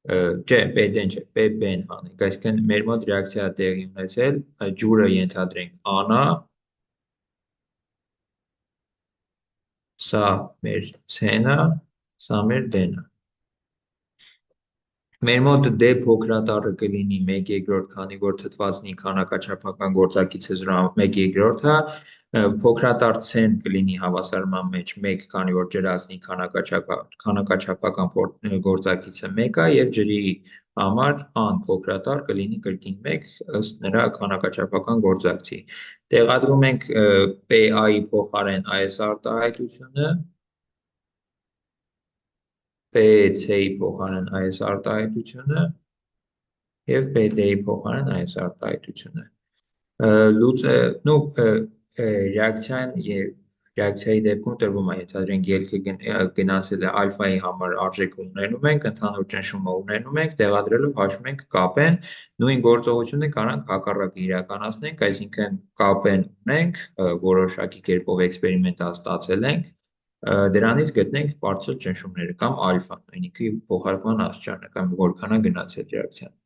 չէ, PD-ն չէ, PB-ն հանենք, այսինքն մեր մոտ ռեակցիա տեղի ունեցել, ջուրը ենթադրենք A-ն է, սա մեր C-ն է, սա մեր D-ն է։ Մեր մոտ D փոքրատառը կլինի 1/2, քանի որ թթվածնի քանակաչափական գործակիցը 1/2 է, փոքրատառ C-ն կլինի հավասարման մեջ 1, քանի որ ջրածնի քանակաչափական գործակիցը 1 է եւ ջրի համար A-ն փոքրատառ կլինի կրկին 1 ըստ նրա քանակաչափական գործակցի։ Տեղադրում ենք PA-ի փոխարեն այս արտահայտությունը, PC-ի փոխարեն այս արտահայտությունը եւ PD-ի փոխարեն այս արտահայտությունը։ Ռեակցիան Ռեակցիայի դեպքում տրվում է, ենթադրենք ելքը գնացել է ալֆայի համար արժեքը ունենում ենք, ընդհանուր ճնշումը ունենում ենք, տեղադրելով հաշվում ենք կապեն, նույն գործողությունը կարանք հակառակը իրականացնենք, այսինքն կապեն ունենք, որոշակի կերպով էքսպերիմենտալ ստացել ենք, դրանից գտնենք բարձր ճնշումները կամ ալֆան, այնինքն փոխարկման աստիճանը կամ որքան է գնացել ռեակցիան։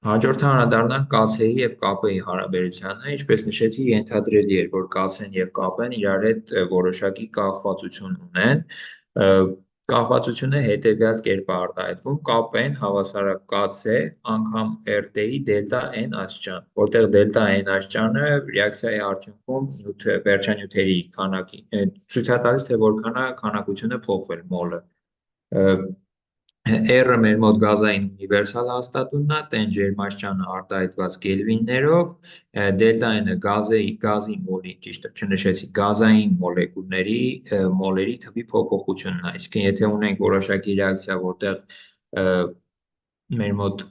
Հաջորդը անդրադառնանք կալցեի և կապեի հարաբերությանը, ինչպես նշեցի, ենթադրելի էր, որ կալցեն և կապեն իրար հետ որոշակի կախվածություն ունեն։ Կախվածությունը հետևյալ կերպ է արտահայտվում. կապեն հավասարակաց է անգամ RT-ի դելտա n աստիճան, որտեղ դելտա n աստիճանը ռեակցիայի արդյունքում վերջանյութերի քանակի ցույց է տալիս, թե որքան է քանակությունը փոխվել մոլը։ R-ը մեր մոտ գազային ունիվերսալ հաստատունն է, տեն ջերմաստիճանը արտահայտված կելվիններով, դելտա n-ը գազի մոլի, ճիշտ է, չնշեցի, գազային մոլեկուլների մոլերի թվի փոփոխությունն է, այսինքն եթե ունենք որոշակի ռեակցիա, որտեղ մեր մոտ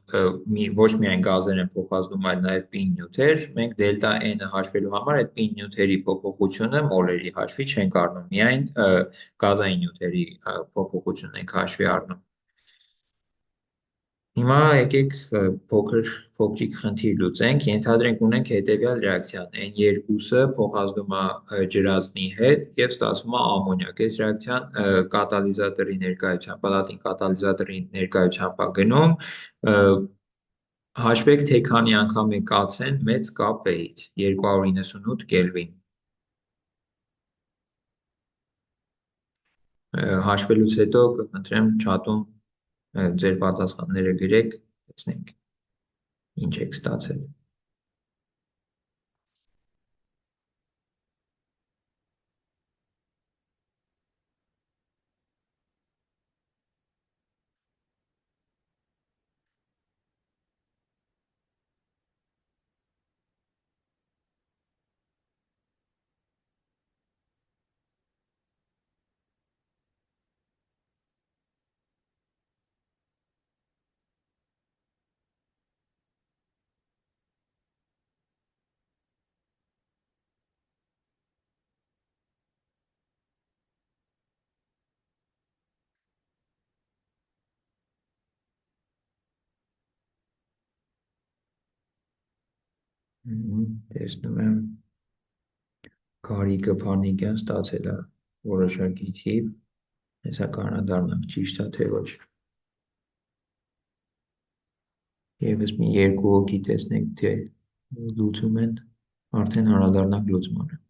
ոչ միայն գազեր են փոխազդում, այլ նաև պին նյութեր, մենք դելտա n-ը հաշվելու համար այդ պին նյութերի փոփոխությունը մոլերի հաշվի չենք առնում, միայն գազային նյութերի փոփոխությունն ենք հաշվի առնում։ Հիմա եկեք փոքրիկ խնդիր լուծենք, ենթադրենք ունենք հետևյալ ռեակցիան, N2-ը փոխազդում է ջրածնի հետ և ստացվում է ամոնիակ, այս ռեակցիան կատալիզատորի ներկայությամբ, պալատին կատալիզատորի ներկայությամբ է գնում, հաշվեք, թե քանի անգամ է կալցեն մեծ կապեից, 298 կելվին, հաշվելուց հետո կխնդրեմ չաթում ձեր պատասխանները գրեք, տեսնենք ինչ եք ստացել։ Տեսնում եմ Գարիկը Փանիկյան ստացել է որոշակի թիվ, հեսա կանադառնանք ճիշտ է թե ոչ։ Եվս մի երկու հոգի տեսնենք, թե լուծում են, արդեն անդրադառնանք լուծմանը։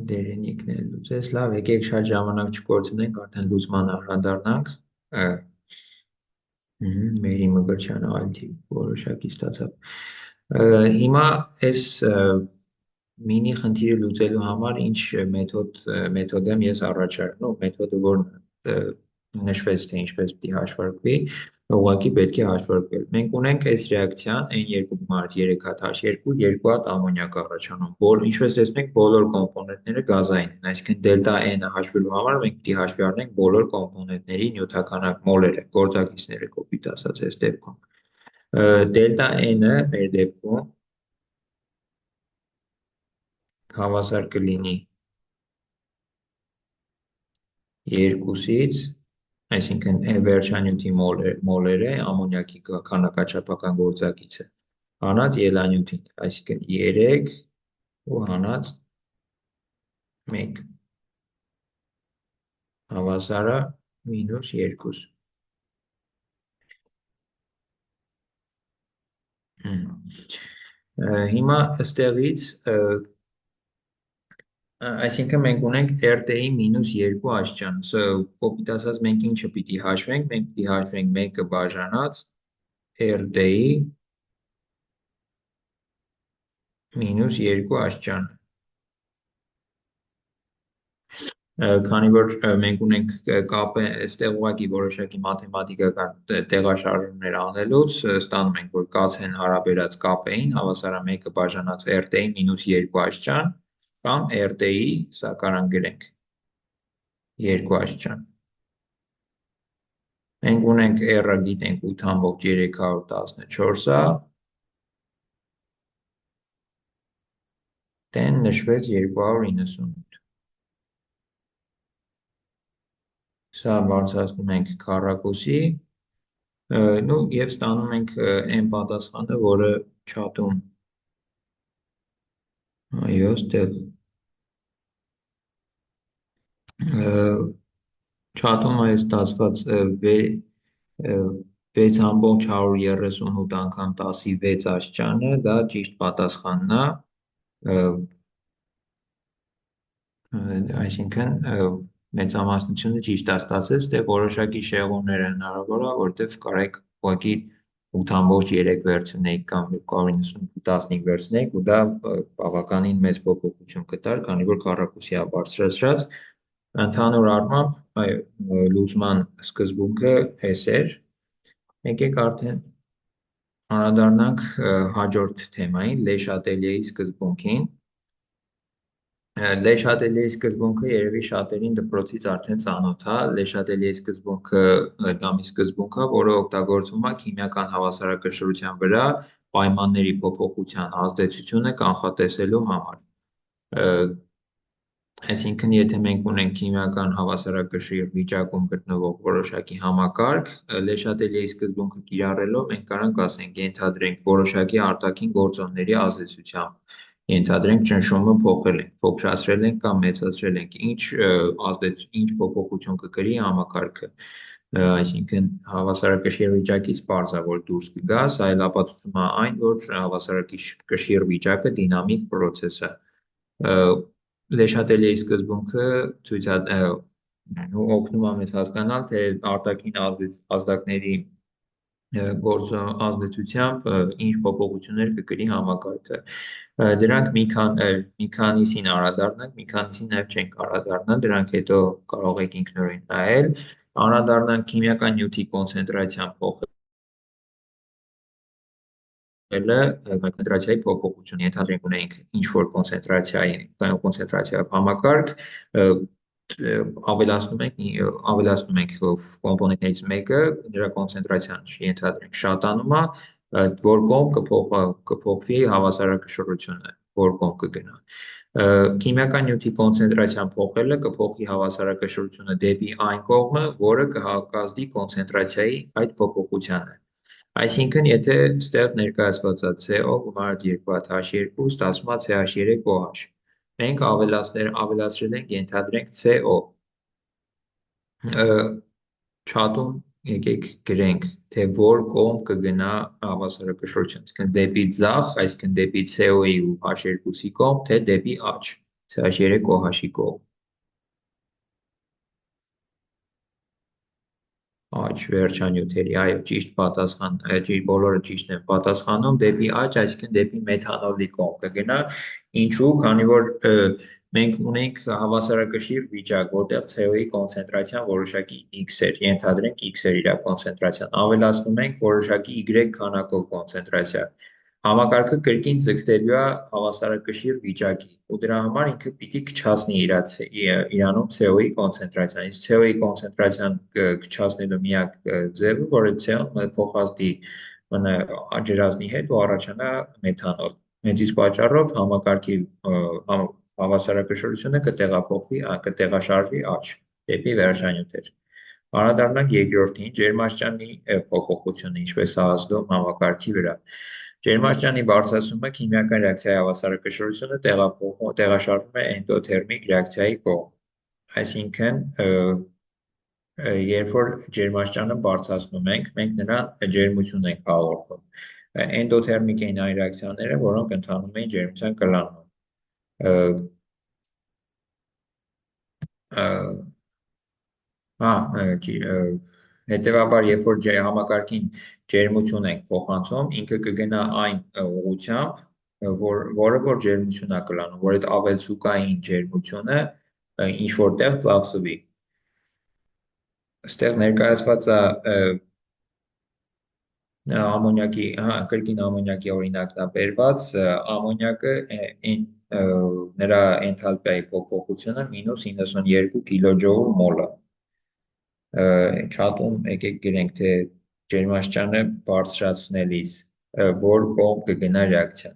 Դերենիկն էլ լուծես, լավ, եկեք շատ ժամանակ չկորցնենք, արդեն լուծման անդրադառնանք։ Մերի Մկրտչյանը այլ թիվ որոշակի ստացավ։ Հիմա այս մինի խնդիրը լուծելու համար ինչ մեթոդ եմ ես առաջարկում, մեթոդը որն նշվեց, թե ինչպես պիտի հաշվարկվի, ուղղակի պետք է հաշվարկվել։ Մենք ունենք այս ռեակցիան N2 մարդ 3 հատ H2, 2 հատ ամոնիակ առաջանում։ Ինչպես տեսնում եք, բոլոր կոմպոնենտները գազային են, այսինքն դելտա n-ը հաշվելու համար մենք պիտի հաշվի առնենք բոլոր կոմպոնենտների նյութականակ մոլերը, գործակիցները կոպիտ ասած այս դեպքում։ Դելտա n-ը մեր դեպքում հավասար կլինի 2-ից, այսինքն վերջանյութի մոլերը, ամոնիակի քանակաչափական գործակիցը, հանած ելանյութին, այսինքն 3 ու հանած 1, հավասարը մինուս 2։ Հիմա ըստեղից, այսինքն մենք ունենք RT-ի մինուս 2 աստիճան, կոպիտ ասած մենք ինչը պիտի հաշվենք, մենք պիտի հաշվենք 1-ը բաժանած RT-ի մինուս 2 աստիճանը։ Քանի որ մենք ունենք կապ այստեղ ուղղակի որոշակի մաթեմատիկական տեղաշարժումներ անելուց ստանում ենք, որ կացեն հարաբերած կապեին հավասարը 1-ը բաժանած RT-ի մինուս 2 աստիճան կամ RT-ի, սա կարանք գրենք 2 աստիճան։ Մենք ունենք R-ը գիտենք 8.314-ը, դեն նշվեց 298։ Սա բարձրացնում ենք քառակուսի, և ստանում ենք այն պատասխանը, որը չաթում այո, ստեղ չաթում այս ստացված 6.138 անգամ 16 աստիճանը, դա ճիշտ պատասխանն է, այսինքն մեծամասնությունը ճիշտ է ստացել, ստեղ որոշակի շեղումներ հնարավոր է, որտեղ կարեք ուղղակի 8.3 վերցնեիք կամ 298.15 վերցնեիք ու դա բավականին մեծ փոփոխություն կտար, քանի որ քառակուսի է բարձրացրած։ Ընդհանուր առմամբ լուծման սկզբունքը էս էր։ Եկեք արդեն անդրադառնանք հաջորդ թեմային՝ Լե-Շատելյեի սկզբունքին։ Լե-Շատելյեի սկզբունքը երևի շատերին դպրոցից արդեն ծանոթ է։ Լե-Շատելյեի սկզբունքը դա մի սկզբունք է, որը օգտագործվում է քիմիական հավասարակշռության վրա պայմանների փոփոխության ազդեցությունը կանխատեսելու համար։ Այսինքն, եթե մենք ունենք քիմիական հավասարակշիռ վիճակում գտնվող որոշակի համակարգ, Լե-Շատելյեի սկզբունքը կիրառելով մենք կարանք ասենք ենթադրենք որոշակի արտաքին գործոնների ազդեցությամբ, ենթադրենք ճնշումը փոխել ենք, փոքրացրել ենք կամ մեծացրել ենք, ինչ փոփոխություն կկրի համակարգը, այսինքն հավասարակշիռ վիճակից պարզ է, որ դուրս կգա, սա էլ ապացուցում է այն, որ հավասարակշիռ վիճակը դինամիկ պրոցես է։ Լե-Շատելյեի սկզբունքը օգնում է մեզ հասկանալ, թե արտաքին ազդակների ազդեցությամբ ինչ փոփոխություններ կկրի համակարգը։ Դրանք մի քանիսին անդրադառնանք, մի քանիսին նաև չենք անդրադառնա, դրանք հետո կարող եք ինքնուրույն նայել։ Անդրադառնանք քիմիական նյութի կոնցենտրացիան կոնցենտրացիայի փոփոխություն, ենթադրենք ունենք ինչ-որ կոնցենտրացիայով համակարգ, ավելացնում ենք կոմպոնենտներից մեկը, նրա կոնցենտրացիան ենթադրենք շատանում է, որ կողմ կփոխվի հավասարակշռությունը, որ կողմ կգնա։ Քիմիական նյութի կոնցենտրացիան փոխելը կփոխի հավասարակշռությունը դեպի այն կողմը, որը կհակազդի կոնցենտրացիայի այդ փոփոխությանը։ Այսինքն, եթե ստեղ ներկայացված է CO գումարած 2 հատ H2, ստացվում է CH3OH։ Մենք ավելացրել ենք, ենթադրենք CO։ Չաթում եկեք գրենք, թե որ կողմ կգնա հավասարակշռության, այսինքն դեպի ձախ, այսինքն դեպի CO-ի ու H2-ի կողմ, թե դեպի աջ, CH3OH-ի կողմ։ Աջ վերջանյութերի, այո, ճիշտ պատասխան, բոլորը ճիշտ են պատասխանում, դեպի աջ, այսինքն դեպի մեթանոլի կողմ կգնա, ինչու, քանի որ մենք ունենք հավասարակշիռ վիճակ, որտեղ CO-ի կոնցենտրացիան որոշակի X էր, ենթադրենք X էր իր կոնցենտրացիան, ավելացնում ենք որոշակի Y քանակով կոնցենտրացիա, համակարգը կրկին ձգտելու է հավասարակշիռ վիճակի ու դրա համար ինքը պիտի քչացնի իրանում CO-ի կոնցենտրացիան, իսկ CO-ի կոնցենտրացիան քչացնելու միակ ձևը, որը CO-ն փոխազդի ջրածնի հետ ու առաջանա մեթանոլ։ Հենց այս պատճառով համակարգի հավասարակշռությունը կտեղաշարժվի աջ, դեպի վերջանյութեր։ Անդրադառնանք երկրորդին, ջերմաստիճանի փոփոխությունը, ինչպես է ազդում համակարգի վրա։ Ջերմաստիճանի բարձրացումը քիմիական ռեակցիայի հավասարակշռությունը տեղաշարժվում է էնդոթերմիկ ռեակցիայի կողմ։ Այսինքն, երբ որ ջերմաստիճանը բարձրացնում ենք, մենք նրան ջերմություն ենք հաղորդում։ Էնդոթերմիկ են այն ռեակցիաները, որոնք ընթանում են ջերմության կլանում։ Հետևաբար, երբ որ համակարգին ջերմություն ենք փոխանցում, ինքը կգնա այն ուղղությամբ, որը որ ջերմություն է կլանում, որ այդ ավելցուկային ջերմությունը ինչ որտեղ ծախսվի։ Այստեղ ներկայացված է ամոնյակի, կրկին ամոնյակի օրինակն է բերված, ամոնյակը նրա էնթալպիայի փոփոխությունը -92 կիլոջոուլ մոլ է։ Չաթում եկեք գրենք, թե ջերմաստիճանը բարձրացնելիս որ կողմ կգնա ռեակցիան։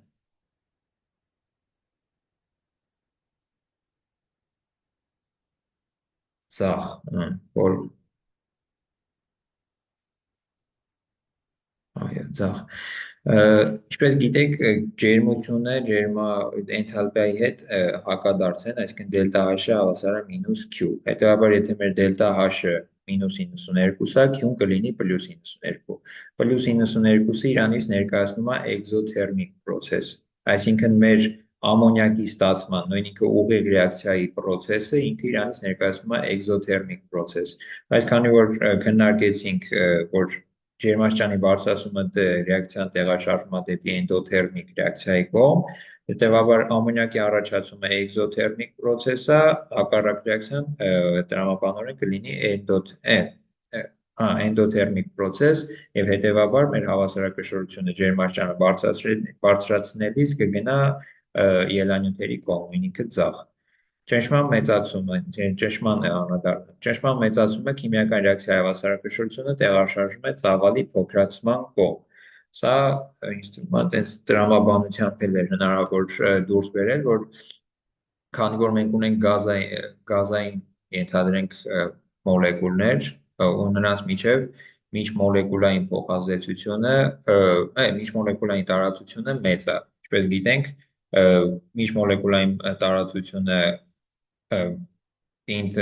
Ձախ, որ այո, ձախ։ Ինչպես գիտեք, ջերմությունը էնթալպիայի հետ հակադարձ են, այսինքն դելտա H-ը հավասար է -Q։ Հետևաբար, եթե մեր դելտա H-ը -92 է, Q-ն կլինի +92։ +92-ը իրանից ներկայացնում է էկզոթերմիկ process, այսինքն մեր ամոնյակի ստացման, նույն ինքը ուղիղ ռեակցիայի process-ը ինքը իրանից ներկայացնում է էկզոթերմիկ process։ Բայց քանի որ քննարկեցինք, որ ջերմաստիճանի բարձրացումը ռեակցիան տեղաշարժում է դեպի էնդոթերմիկ ռեակցիայի կողմ, հետևաբար ամոնյակի առաջացումը էկզոթերմիկ process է, հակառակ ռեակցիան տրամաբանորեն կլինի էնդոթերմիկ process եւ հետևաբար մեր հավասարակշռությունը ջերմաստիճանը բարձրացնելիս կգնա ելանյութերի կողմին, ինքը ձախ։ Ճնշման մեծացումը, ճնշման է անդրադառնում։ Ճնշման մեծացումը քիմիական ռեակցիայի հավասարակշռությունը տեղաշարժում է ծավալի փոքրացման կողմ։ Սա ինձ թվում է այդպես տրամաբանությամբ էլ է հնարավոր դուրս բերել, որ քանի որ մենք ունենք գազային ենթադրենք մոլեկուլներ ու նրանց միջմոլեկուլային փոխազդեցությունը, միջմոլեկուլային տարածությունը մեծ է։ Ինչպես գիտենք, միջմոլեկուլային տարածությունը պինդ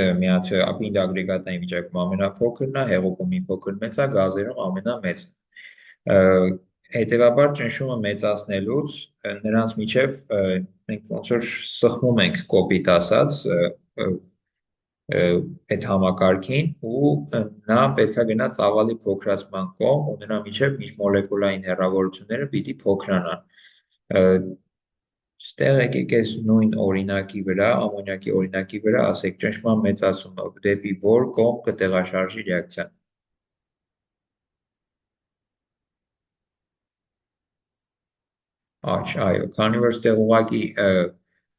ագրեգատային վիճակում ամենափոքրն է, հեղուկում մի փոքր մեծ է, գազերում ամենամեծն։ Հետևաբար ճնշումը մեծացնելուց նրանց միջև մենք ոնց որ սխմում ենք կոպիտ ասած այդ համակարգին ու նա պետք է գնա ծավալի փոքրացման կողմ ու նրա միջև միջմոլեկուլային հեռավորությունները պիտի փոքրանան։ Ստեղ եկեք այս նույն օրինակի վրա, ամոնյակի օրինակի վրա ասեք ճնշման մեծացումը դեպի որ կողմ կտեղաշարժի ռեակցիան։ Այո, քանի որ ստեղ ուղղակի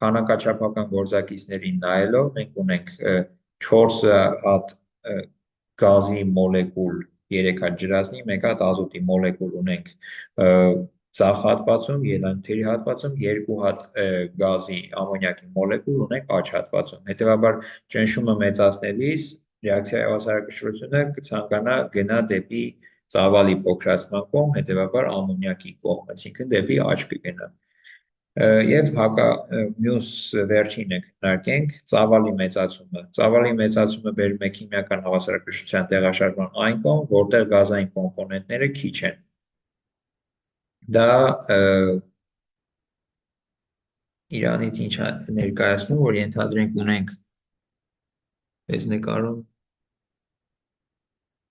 քանակաչափական գործակիցներին նայելով մենք ունենք 4 հատ գազի մոլեկուլ, 3 հատ ջրածնի, 1 հատ ազոտի մոլեկուլ ունենք ձախ հատվածում, ելանյութերի հատվածում, 2 հատ գազի ամոնյակի մոլեկուլ ունենք աջ հատվածում։ Հետևաբար ճնշումը մեծացնելիս ռեակցիայի հավասարակշռությունը կցանկանա գնա դեպի ծավալի փոքրացման կողմ, հետևաբար ամոնյակի կողմ, այսինքն դեպի աջ կգնա։ Եվ մյուս վերջինը քննարկենք ծավալի մեծացումը։ Ծավալի մեծացումը բերում է քիմիական հավասարակշռության տեղաշարժման այն կողմ, որտեղ գազային կոմպոնենտները քիչ են։ Դա իրանից ինչ ներկայացնում, որ ենթադրենք ունենք այս նկարում,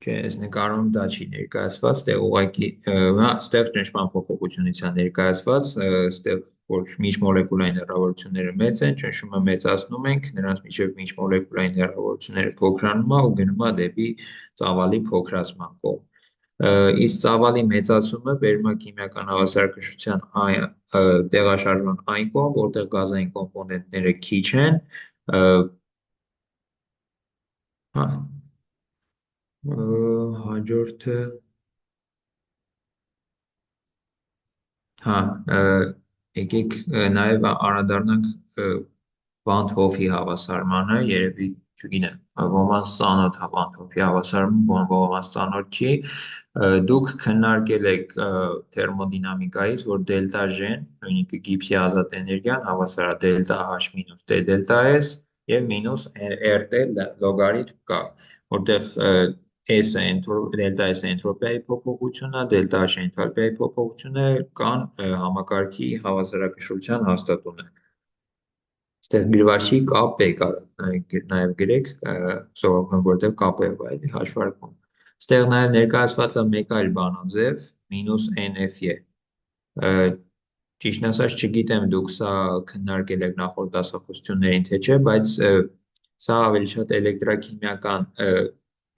չէ, այս նկարում դա չի ներկայացված, ստեղ ուղղակի, ստեղ ճնշման փոփոխությունից է ներկայացված, ստեղ որ միջմոլեկուլային հեռավորությունները մեծ են, ճնշումը մեծացնում ենք, նրանց միջև միջմոլեկուլային հեռավորությունները փոքրանում է ու գնում է դեպի ծավալի փոքրացման կողմ։ Իսկ ծավալի մեծացումը բերում է քիմիական հավասարակշռության տեղաշարժման այն կողմ, որտեղ գազային կոմպոնենտները քիչ են, հաջորդը եկեք նաև անդրադառնանք Van 't Hoff-ի հավասարմանը, երևի չգիտեմ, ոմանց ծանոթ է Van 't Hoff-ի հավասարումը, ոմանց ծանոթ չի։ Դուք քննարկել եք թերմոդինամիկայից, որ դելտա G-ն, նույնիսկ գիպսի ազատ էներգիան հավասար է դելտա H մինուս T դելտա S եւ մինուս RT լոգարիթմ K, որտեղ S-ը դելտա S-ը էնտրոպիայի փոփոխությունն է, դելտա H-ը էնթալպիայի փոփոխությունը, կան համակարգի հավասարակշռության հաստատումը։ Ստեղ գրված չի KP կարող նաև գրեք, սովորական որտեղ KP-ով է հաշվարկվում։ Ստեղ նաև ներկայացված է մեկ այլ բանաձև -NF-ը։ Ճիշտն ասած չգիտեմ դուք սա քննարկել եք նախորդ դասախոսություններին թե չէ, բայց Սա ավելի շատ էլեկտրաքիմիական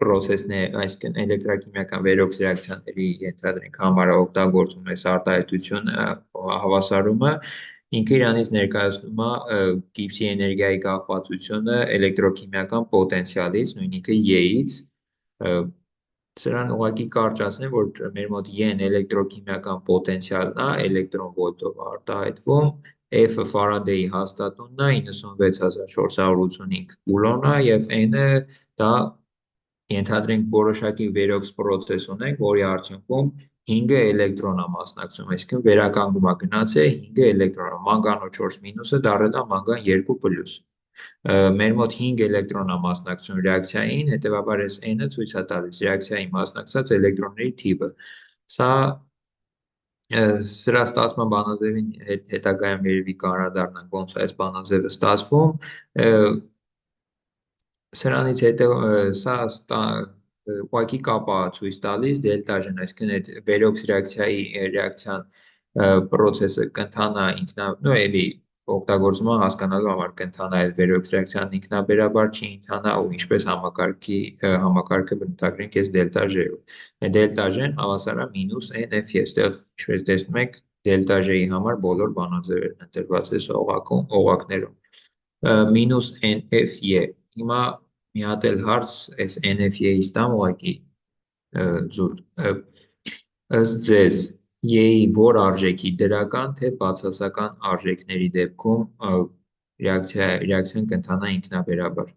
պրոցեսն է, այսինքն էլեկտրաքիմիական վերոքս ռեակցիաների ենթադրենք համարը օգտագործում է արտահայտություն հավասարումը, ինքը իրանից ներկայացնում է գիպսի էներգիայի կախվածությունը էլեկտրոքիմիական պոտենցիալից, նույն ինքը E-ից, սրան ուղղակի կարճ ասեմ, որ մեր մոտ Y-ն էլեկտրոքիմիական պոտենցիալն է, էլեկտրոն վոլտով արտահայտվում, F-ը Ֆարադեի հաստատունն է, 96485 կուլոն է եւ N-ը դա ենթադրենք որոշակի վերոքս պրոցես ունենք, որի արդյունքում 5 էլեկտրոն է մասնակցում, այսինքն վերականգում է գնացել 5 էլեկտրոն, մանգանո 4 մինուսը դառել է մանգան 2 պլյուս։ Մեր մոտ 5 էլեկտրոն է մասնակցում ռեակցիային, հետևաբար այս N-ը ցույց է տալիս ռեակցիայի մասնակցած էլեկտրոնների թիվը։ Սա սրա ստացման բանաձևին հետագայում երևի կանդրադառնանք ոնց է այս բանաձևը ստացվում։ Սրանից հետո սա ուղղակի կապ է ցույց տալիս դելտա-Ž-ն, այսինքն այդ վերոքս ռեակցիան պրոցեսը կընթանա նո էլի օգտագործումը հասկանալու համար կընթանա այդ վերոքս ռեակցիան ինքնաբերաբար չի ընթանա ու ինչպես համակարգը բնութագրենք այս դելտա-Ž-ով։ Դելտա-Ž-ն հավասար է մինուս NF-ի, այստեղ ինչպես տեսնում եք դելտա-Ž-ի համար բոլոր բանաձևերն ընտրված է օղակներում։ Մինուս NF-ե։ Հիմա մի հատ էլ հարց այս NF-ից տամ ուղղակի զուտ ըստ ձեզ Ե-ի որ արժեքի դրական թե բացասական արժեքների դեպքում ռեակցիան կընթանա ինքնաբերաբար։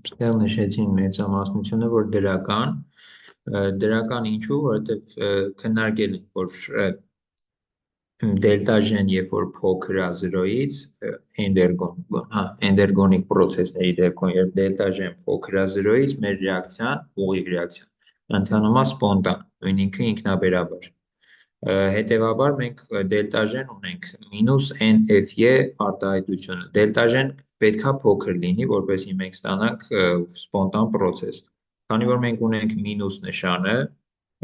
Ստեղ նշեցին մեծամասնությունը, որ դրական ինչու, որովհետև քննարկել ենք, որ դելտա-Ž-ն երբ որ փոքր է 0-ից, էնդերգոնիկ պրոցեսների դեպքում, երբ դելտա-Ž-ն փոքր է 0-ից, մեր ռեակցիան, ուղիղ ռեակցիան ընթանում է սպոնտան, նույն ինքը ինքնաբերաբար։ Հետևաբար մենք դելտա-Ž-ն ունենք մինուս NF-ե արտահայտությունը։ Դելտա-Ž-ն պետքա փոքր լինի, որպեսզի մենք ստանանք սպոնտան պրոցես։ Քանի որ մենք ունենք մինուս նշանը,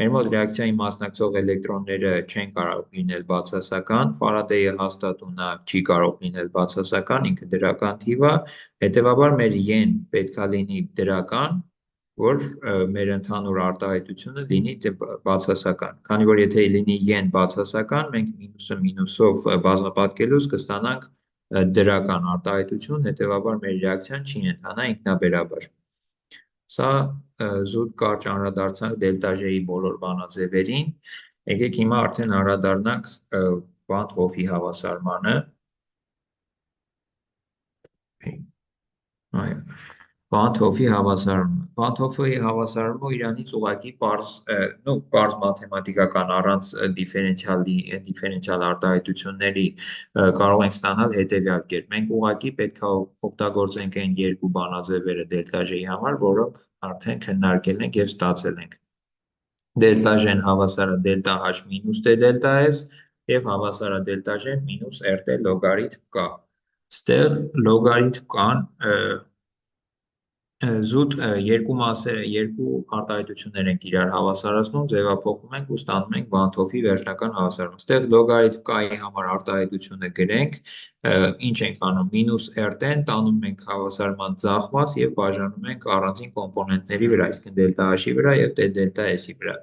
մեր մոտ ռեակցիայի մասնակցող էլեկտրոնները չեն կարող լինել բացասական, Ֆարադեի հաստատունը չի կարող լինել բացասական, ինքը դրական թիվ է, հետևաբար մեր Y-ն պետքա լինի դրական, որ մեր ընդհանուր արտահայտությունը լինի բացասական։ Քանի որ եթե լինի Y-ն բացասական, մենք մինուսը մինուսով բազմապատկելուց կստանանք դրական արտահայտություն, հետևաբար մեր ռեակցիան չի ընթանա ինքնաբերաբար։ Սա զուտ կարճ անդրադարձանք դելտա-Ž-ի բոլոր բանաձևերին։ Եկեք հիմա արդեն անդրադառնանք Van 't Hoff-ի հավասարմանը։ Այո, Van 't Hoff-ի հավասարումը։ Van 't Hoff-ի հավասարումը իրանից ուղղակի պարզ մաթեմատիկական առանց դիֆերենցիալ արտահայտությունների կարող ենք ստանալ հետևյալ կերպ։ Մենք ուղղակի պետք է օգտագործենք այն երկու բանաձևերը դելտա-Ž-ի համար, որոնք արդեն քննարկել ենք եւ ստացել ենք։ Դելտա-Ž-ն հավասար է դելտա H մինուս T դելտա S եւ հավասար է դելտա-Ž-ն մինուս RT լոգարիթմ K։ Ստեղ լոգարիթմ K-ն զուտ երկու արտահայտություններ ենք իրար հավասարացնում, ձևափոխում ենք ու ստանում ենք Van 't Hoff-ի վերջնական հավասարումը։ Ստեղ լոգարիթմ K-ի համար արտահայտությունը գրենք, ինչ ենք անում, մինուս RT-ն տանում ենք հավասարման ձախ մաս եւ բաժանում ենք առանձին կոմպոնենտների վրա, այսինքն դելտա H-ի վրա եւ դելտա S-ի վրա։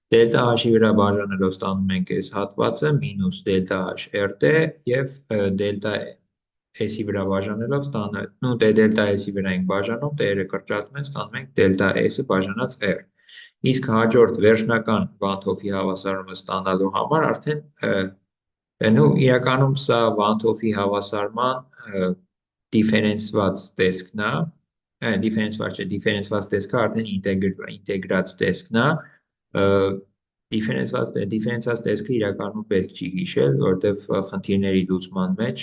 Դելտա H-ի վրա բաժանելով ստանում ենք այս հատվածը մինուս դելտա H RT եւ դելտա S-ի վրա բաժանելով ստանում դելտա S-ի վրա ենք բաժանում, տերը կրճատում են, ստանում ենք դելտա S-ը բաժանած R։ Իսկ հաջորդ վերջնական Van 't Hoff-ի հավասարումը ստանալու համար արդեն իրականում սա Van 't Hoff-ի հավասարման դիֆերենցված տեսքն է, դիֆերենցված չէ, դիֆերենցված տեսքը արդեն ինտեգրած տեսքն է, դիֆերենցիալ տեսքը իրականում պետք չի հիշել, որովհետև խնդիրների լուծման մեջ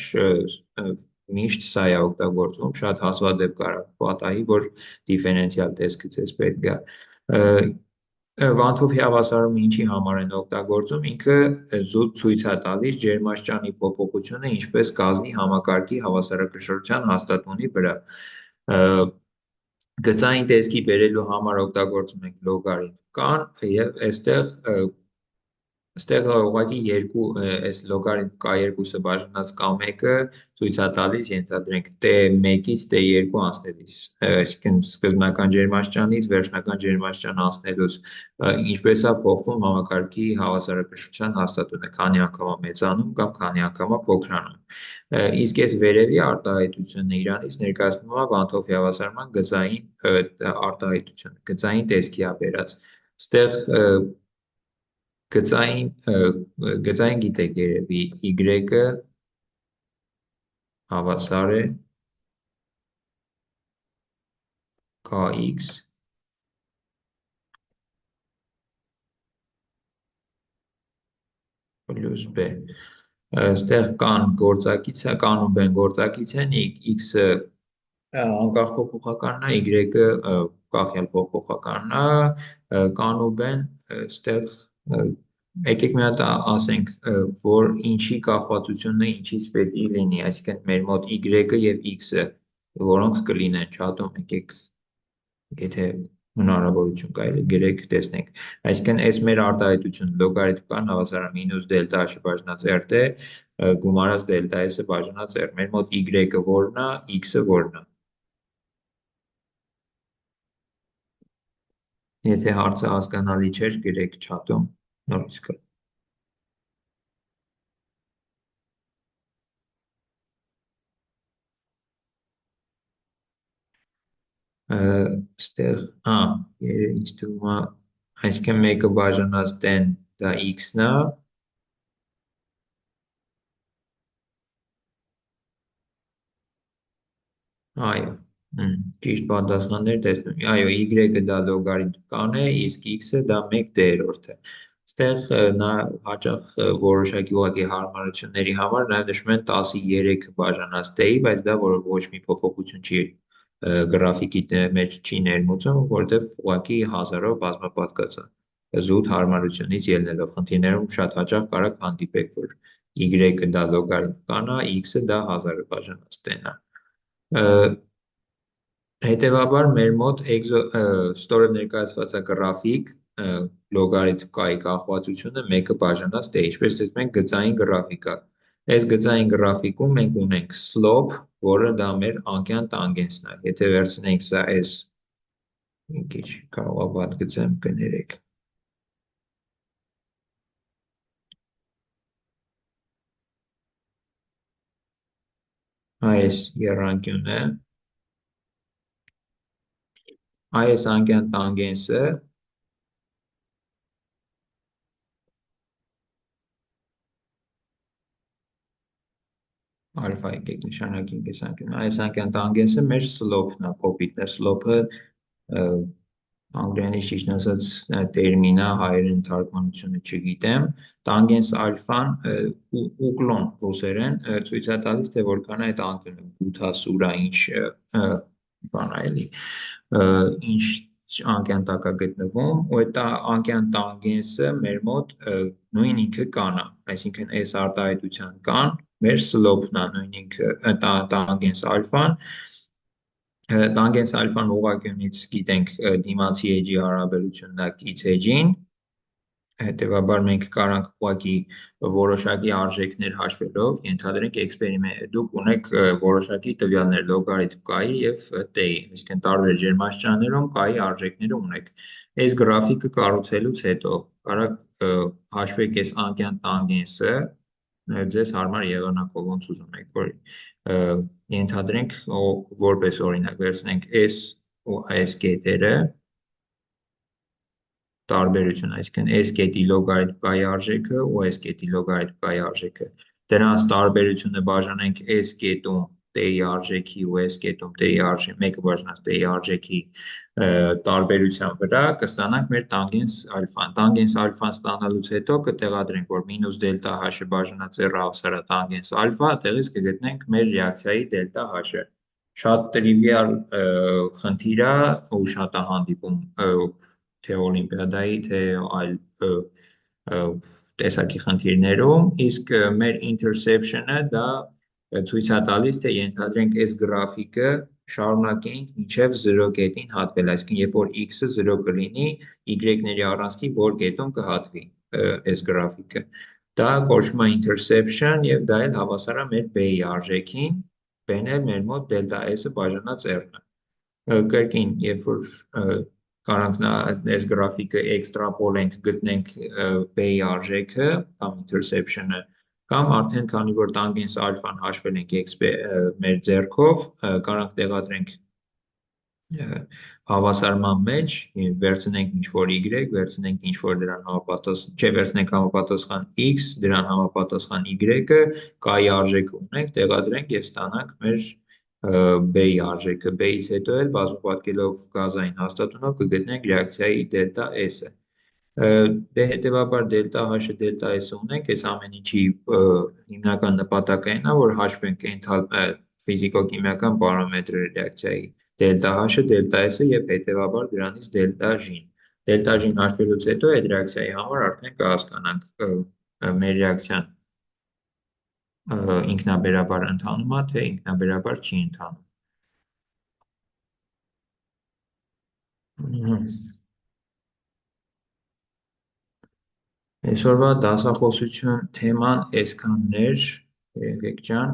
միշտ սա է օգտագործվում, շատ հազվադեպ կարող պատահի, որ դիֆերենցիալ տեսքը ձեզ պետք է։ Վանթովի հավասարումը ինչի համար են օգտագործում, ինքը զուտ ցույց է տալիս ջերմաստիճանի փոփոխությունը ինչպես գազի համակարգի հավասարակշռության հաստատունի վրա։ Գծային տեսքի բերելու համար օգտագործում ենք լոգարիթմ կան եւ այստեղ ուղղակի երկու այս լոգարիթմ K2-ը բաժանած K1-ը ցույց է տալիս ենթադրենք T1-ից T2 անցնելիս, այսինքն սկզբնական ջերմաստիճանից վերջնական ջերմաստիճան անցնելուց ինչպես է փոխվում համակարգի հավասարակշռության հաստատությունը, քանի անգամ է մեծանում կամ քանի անգամ է փոքրանում։ Իսկ այս վերևի արտահայտությունը իրանից ներկայացնում է Վանթովի հավասարման գծային արտահայտությունը, գծային տեսքի է բերած։ Այստեղ գծային գիտեք երևի Y-ը հավասար է KX պլյուս B։ Այստեղ կան ու B գործակից են, X-ը անկախ փոփոխականն է, Y-ը կախյալ փոփոխականն է, կան ու B-ն այստեղ եկեք մի հատ ասենք, որ ինչի կախվածությունը ինչից պետք է լինի, այսինքն մեր մոտ Y-ը եւ X-ը, որոնք կլինեն չաթում, եկեք եթե հնարավորություն կա, էլի գրեք տեսնենք։ Այսինքն այս մեր արտահայտությունը լոգարիթմ կան հավասար մինուս դելտա h-ը բաժանած RT գումարած դելտա s-ը բաժանած R։ Մեր մոտ Y-ը որն է, X-ը որն է։ Եթե հարցը հասկանալի չէր, գրեք չաթում, նորից կա։ Այստեղ, ինձ թվում է, այսինքն մեկը բաժանած դեն դա X-ն է, այո, ճիշտ պատասխաններ տեսնում, այո, Y-ը դա լոգարիթմ կան է, իսկ X-ը դա 1/3 է։ Այստեղ նա հաճախ որոշակի ուղղակի հարմարությունների համար նաև նշում են 13 բաժանած t-ի, բայց դա ոչ մի փոփոխություն չի գրաֆիկի մեջ չի ներմուծում, որովհետև ուղղակի հազարով բազմապատկած է զուտ հարմարությունից ելնելով խնդիրներում շատ հաճախ կարող հանդիպեք, որ Y-ը դա լոգարիթմ կան է, X-ը դա 1000 բաժանած t-ն է։ Հետևաբար մեր մոտ ստորև ներկայացված է գրաֆիկ լոգարիթմ k-ի կախվածությունը 1-ը բաժանած t, ինչպես տեսնում ենք գծային գրաֆիկ է։ Այս գծային գրաֆիկում մենք ունենք slope, որը դա մեր անկյան տանգենսն է։ Եթե վերցնենք սա այս մի քիչ կարող է վատ գծեմ, կներեք։ Այս եռանկյունն է, այս անկյան տանգենսը ալֆա եկեք նշանակենք այս անկյունը, այս անկյան տանգենսը մեր slope-ն է, կոպիտն է, slope-ը անգլերենից ճիշտ ասած տերմին է, հայերեն թարգմանությունը չգիտեմ, տանգենս ալֆան ուկլոն ռուսերեն ցույց է տալիս, թե որքան է այդ անկյունը, գութասուրա ինչ բան է էլի, ինչ անկյան տակ է գտնվում, ու այդ անկյան տանգենսը մեր մոտ նույն ինքը կան է, այսինքն այս արտահայտության կան, մեր slope-ն է նույն ինքը տանգենս ալֆան, տանգենս ալֆան ուղղակյունից գիտենք դիմացի էջի հարաբերությունն է կից էջին, հետևաբար մենք կարանք ուղղակի որոշակի արժեքներ հաշվելով, ենթադրենք դուք ունեք որոշակի տվյալներ լոգարիթմ k-ի եւ t-ի, այսինքն տարբեր ջերմաստիճաններում k-ի արժեքները ունեք։ Այս գրաֆիկը կառուցելուց հետո կարաք հաշվեք այս անկյան տանգենսը, ձեզ հարմար եղանակով ոնց ուզում եք, որ ենթադրենք որպես օրինակ վերցնենք s ու այս կետերը տարբերություն, այսինքն s կետի լոգարիթմ k-ի արժեքը ու s կետի լոգարիթմ k-ի արժեքը։ Դրանց տարբերությունը բաժանենք s կետում t-ի արժեքի ու s կետում t-ի արժեքի, մեկը բաժանած t-ի արժեքի տարբերության վրա կստանանք մեր տանգենս ալֆան։ Տանգենս ալֆան ստանալուց հետո կտեղադրենք, որ մինուս դելտա h-ը բաժանած r հավասար է տանգենս ալֆա, այդտեղից կգտնենք մեր ռեակցիայի դելտա h-ը։ Շատ տրիվիալ խնդիր է ու շատ է հանդիպում թե օլիմպիադայի, թե այլ տեսակի խնդիրներում, իսկ մեր interception-ը դա ցույց է տալիս, թե ենթադրենք այս գրաֆիկը շարունակենք մինչև 0 կետին հատվել, այսինքն երբ որ x-ը 0 կլինի, y-ների առանցքի որ կետում կհատվի այս գրաֆիկը։ Դա կոչվում է interception եւ դա էլ հավասար է մեր b-ի արժեքին, b-ն էլ մեր մոտ դելտա s-ը բաժանած r-ն է։ Կրկին, երբ որ կարանք այս գրաֆիկը էքստրապոլենք, գտնենք b-ի արժեքը կամ interception-ը, կամ արդեն քանի որ տանգենս ալֆան հաշվել ենք մեր ձեռքով, կարանք տեղադրենք հավասարման մեջ, վերցնենք ինչ-որ y, վերցնենք ինչ-որ դրան համապատասխան, չէ, վերցնենք համապատասխան x, դրան համապատասխան y-ը, k-ի արժեքը ունենք, տեղադրենք եւ ստանանք մեր b-ի արժեքը, b-ից հետո էլ բազմապատկելով գազային հաստատունով կգտնենք ռեակցիայի դելտա s-ը։ Դե հետևաբար դելտա h-ը դելտա s-ը ունենք, այս ամեն ինչի հիմնական նպատակը այն է, որ հաշվենք ֆիզիկո-քիմիական պարամետրերը ռեակցիայի դելտա h-ը, դելտա s-ը եւ հետևաբար դրանից դելտա g-ն։ Դելտա g-ն հաշվելուց հետո այդ ռեակցիայի համար արդեն կհասկանանք մեր ռեակցիան ինքնաբերաբար ընթանում է, թե ինքնաբերաբար չի ընթանում։ Այսօրվա դասախոսություն թեման այսքանն էր, Երեգեք ջան,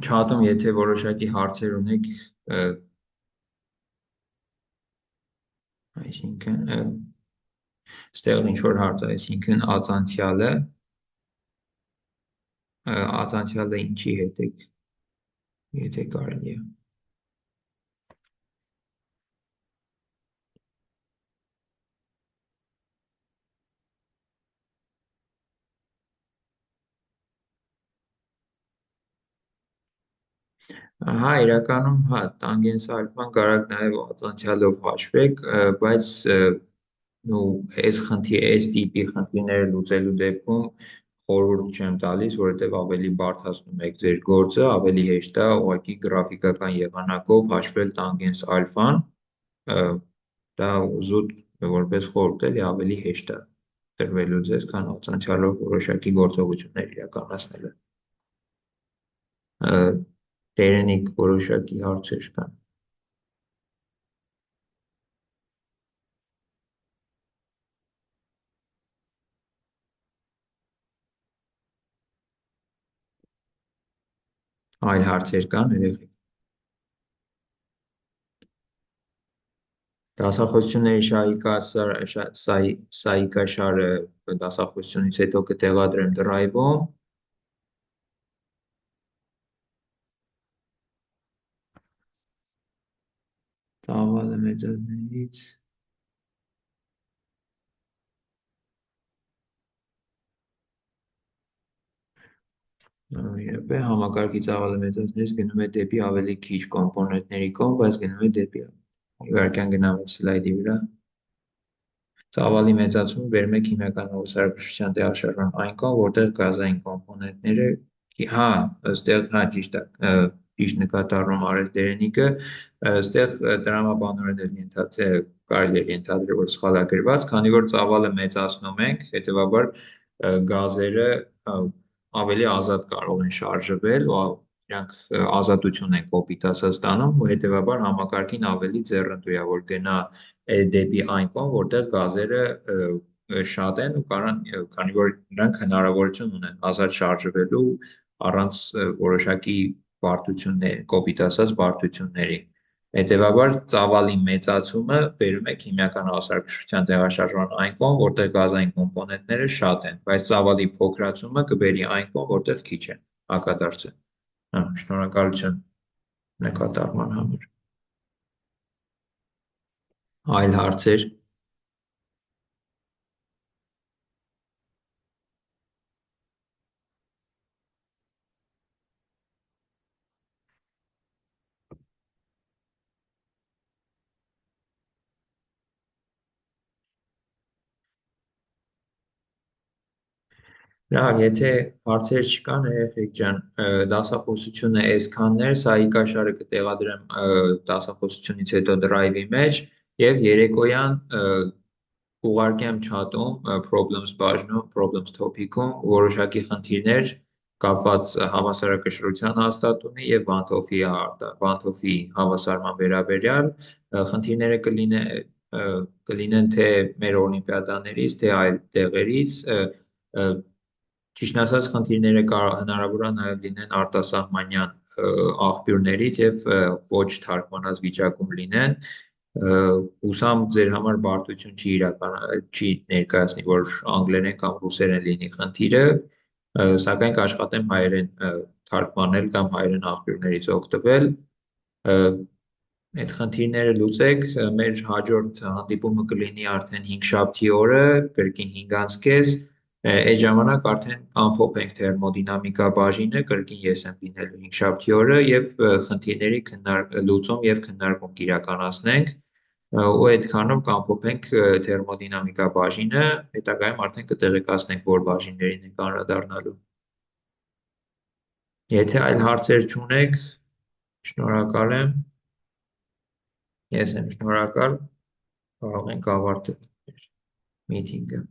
չաթում եթե որոշակի հարցեր ունեք, այսինքն ստեղ ինչ-որ հարց, այսինքն ածանցյալը ինչի հետ եք, եթե կարելի է։ Հա, իրականում, հա, տանգենս ալֆան կարակ նաև ածանցյալով հաշվեք, բայց այս տիպի խնդիրները լուծելու դեպքում խորհուրդ չեմ տալիս, որովհետև ավելի բարդացնում եք ձեր գործը, ավելի հեշտ է ուղղակի գրաֆիկական եղանակով հաշվել տանգենս ալֆան, դա զուտ որպես խորհուրդ էլի ավելի հեշտ է տրվելու ձեզ, քան ածանցյալով որոշակի գործողություններ իրականացնելը։ Տերենիկ որոշակի հարցեր կան։ Այլ հարցեր կան, երեխեք։ Դասախոսությունների սայիկա շարը դասախոսությունից հետո կտեղադրեմ դրայվում։ Ծավալը մեծացնելից Իրապե համակարգի ծավալը մեծացնելիս գնում է դեպի ավելի քիչ կոմպոնենտների կողմ, բայց գնում է դեպի իվարկյան գնամ սլայդի վրա։ Ծավալի մեծացումը բերում է քիմիական հավասարակշռության տեղաշարժման այն կողմ, որտեղ գազային կոմպոնենտները, հա, այստեղ հա ճիշտ է, ճիշտ նկատառում արել Տերենիկը, այստեղ տրամաբանորեն էլ կարելի է ենթադրել, որ սխալագրված, քանի որ ծավալը մեծացնում ենք, հետևաբար գազերը ավելի ազատ կարող են շարժվել ու իրանք ազատություն են կոպիտ ասած ստանում ու հետևաբար համակարգին ավելի ձեռնտու է, որ գնա դեպի այն կողմ, որտեղ գազերը շատ են ու քանի որ նրանք հնարավորություն ունեն ազատ շարժվելու առանց որոշակի բարդությունների, կոպիտ ասած բարդությունների։ Հետևաբար ծավալի մեծացումը բերում է քիմիական հավասարակշռության տեղաշարժման այն կողմ, որտեղ գազային կոմպոնենտները շատ են, բայց ծավալի փոքրացումը կբերի այն կողմ, որտեղ քիչ են, հակադարձը։ Շնորհակալություն նկատառման համար։ Այլ հարցեր։ Լավ, եթե հարցեր չկան, երեխեք ջան, դասախոսությունը այսքանն էր, սա իկաշարը կտեղադրեմ դասախոսությունից հետո դրայվի մեջ եւ երեկոյան կուղարկեմ չաթում problems բաժնում, problems topic-ում որոշակի խնդիրներ կապված հավասարակշռության հաստատումի եւ Bantoff-ի հավասարման վերաբերյալ խնդիրները կլինեն թե մեր օլիմպիադաներից, թե այլ տեղերից, ճիշտ ասած խնդիրները հնարավոր է նաև լինեն արտասահմանյան աղբյուրներից եւ ոչ թարգմանած վիճակում լինեն, հուսամ ձեր համար բարդություն չի ներկայացնի, որ անգլերեն կամ ռուսերեն լինի խնդիրը, սակայն կաշխատեմ հայերեն թարգմանել կամ հայերեն աղբյուրներից օգտվել, այդ խնդիրները լուծեք, մեր հաջորդ հանդիպումը կլինի արդեն 5-շաբթի օրը, կրկին 5:30, այդ ժամանակ արդեն ամփոփենք թերմոդինամիկա բաժինը, կրկին ես եմ լինելու 5-շաբթի օրը եւ խնդիրների լուծում եւ քննարկում կիրականացնենք ու այդքանով կամփոփենք թերմոդինամիկա բաժինը, հետագայում արդեն կտեղեկացնենք որ բաժիններին ենք անդրադառնալու։ Եթե այլ հարցեր չունեք, շնորհակալ եմ։ Ես եմ շնորհակալ, կարող ենք ավարտել միտինգը։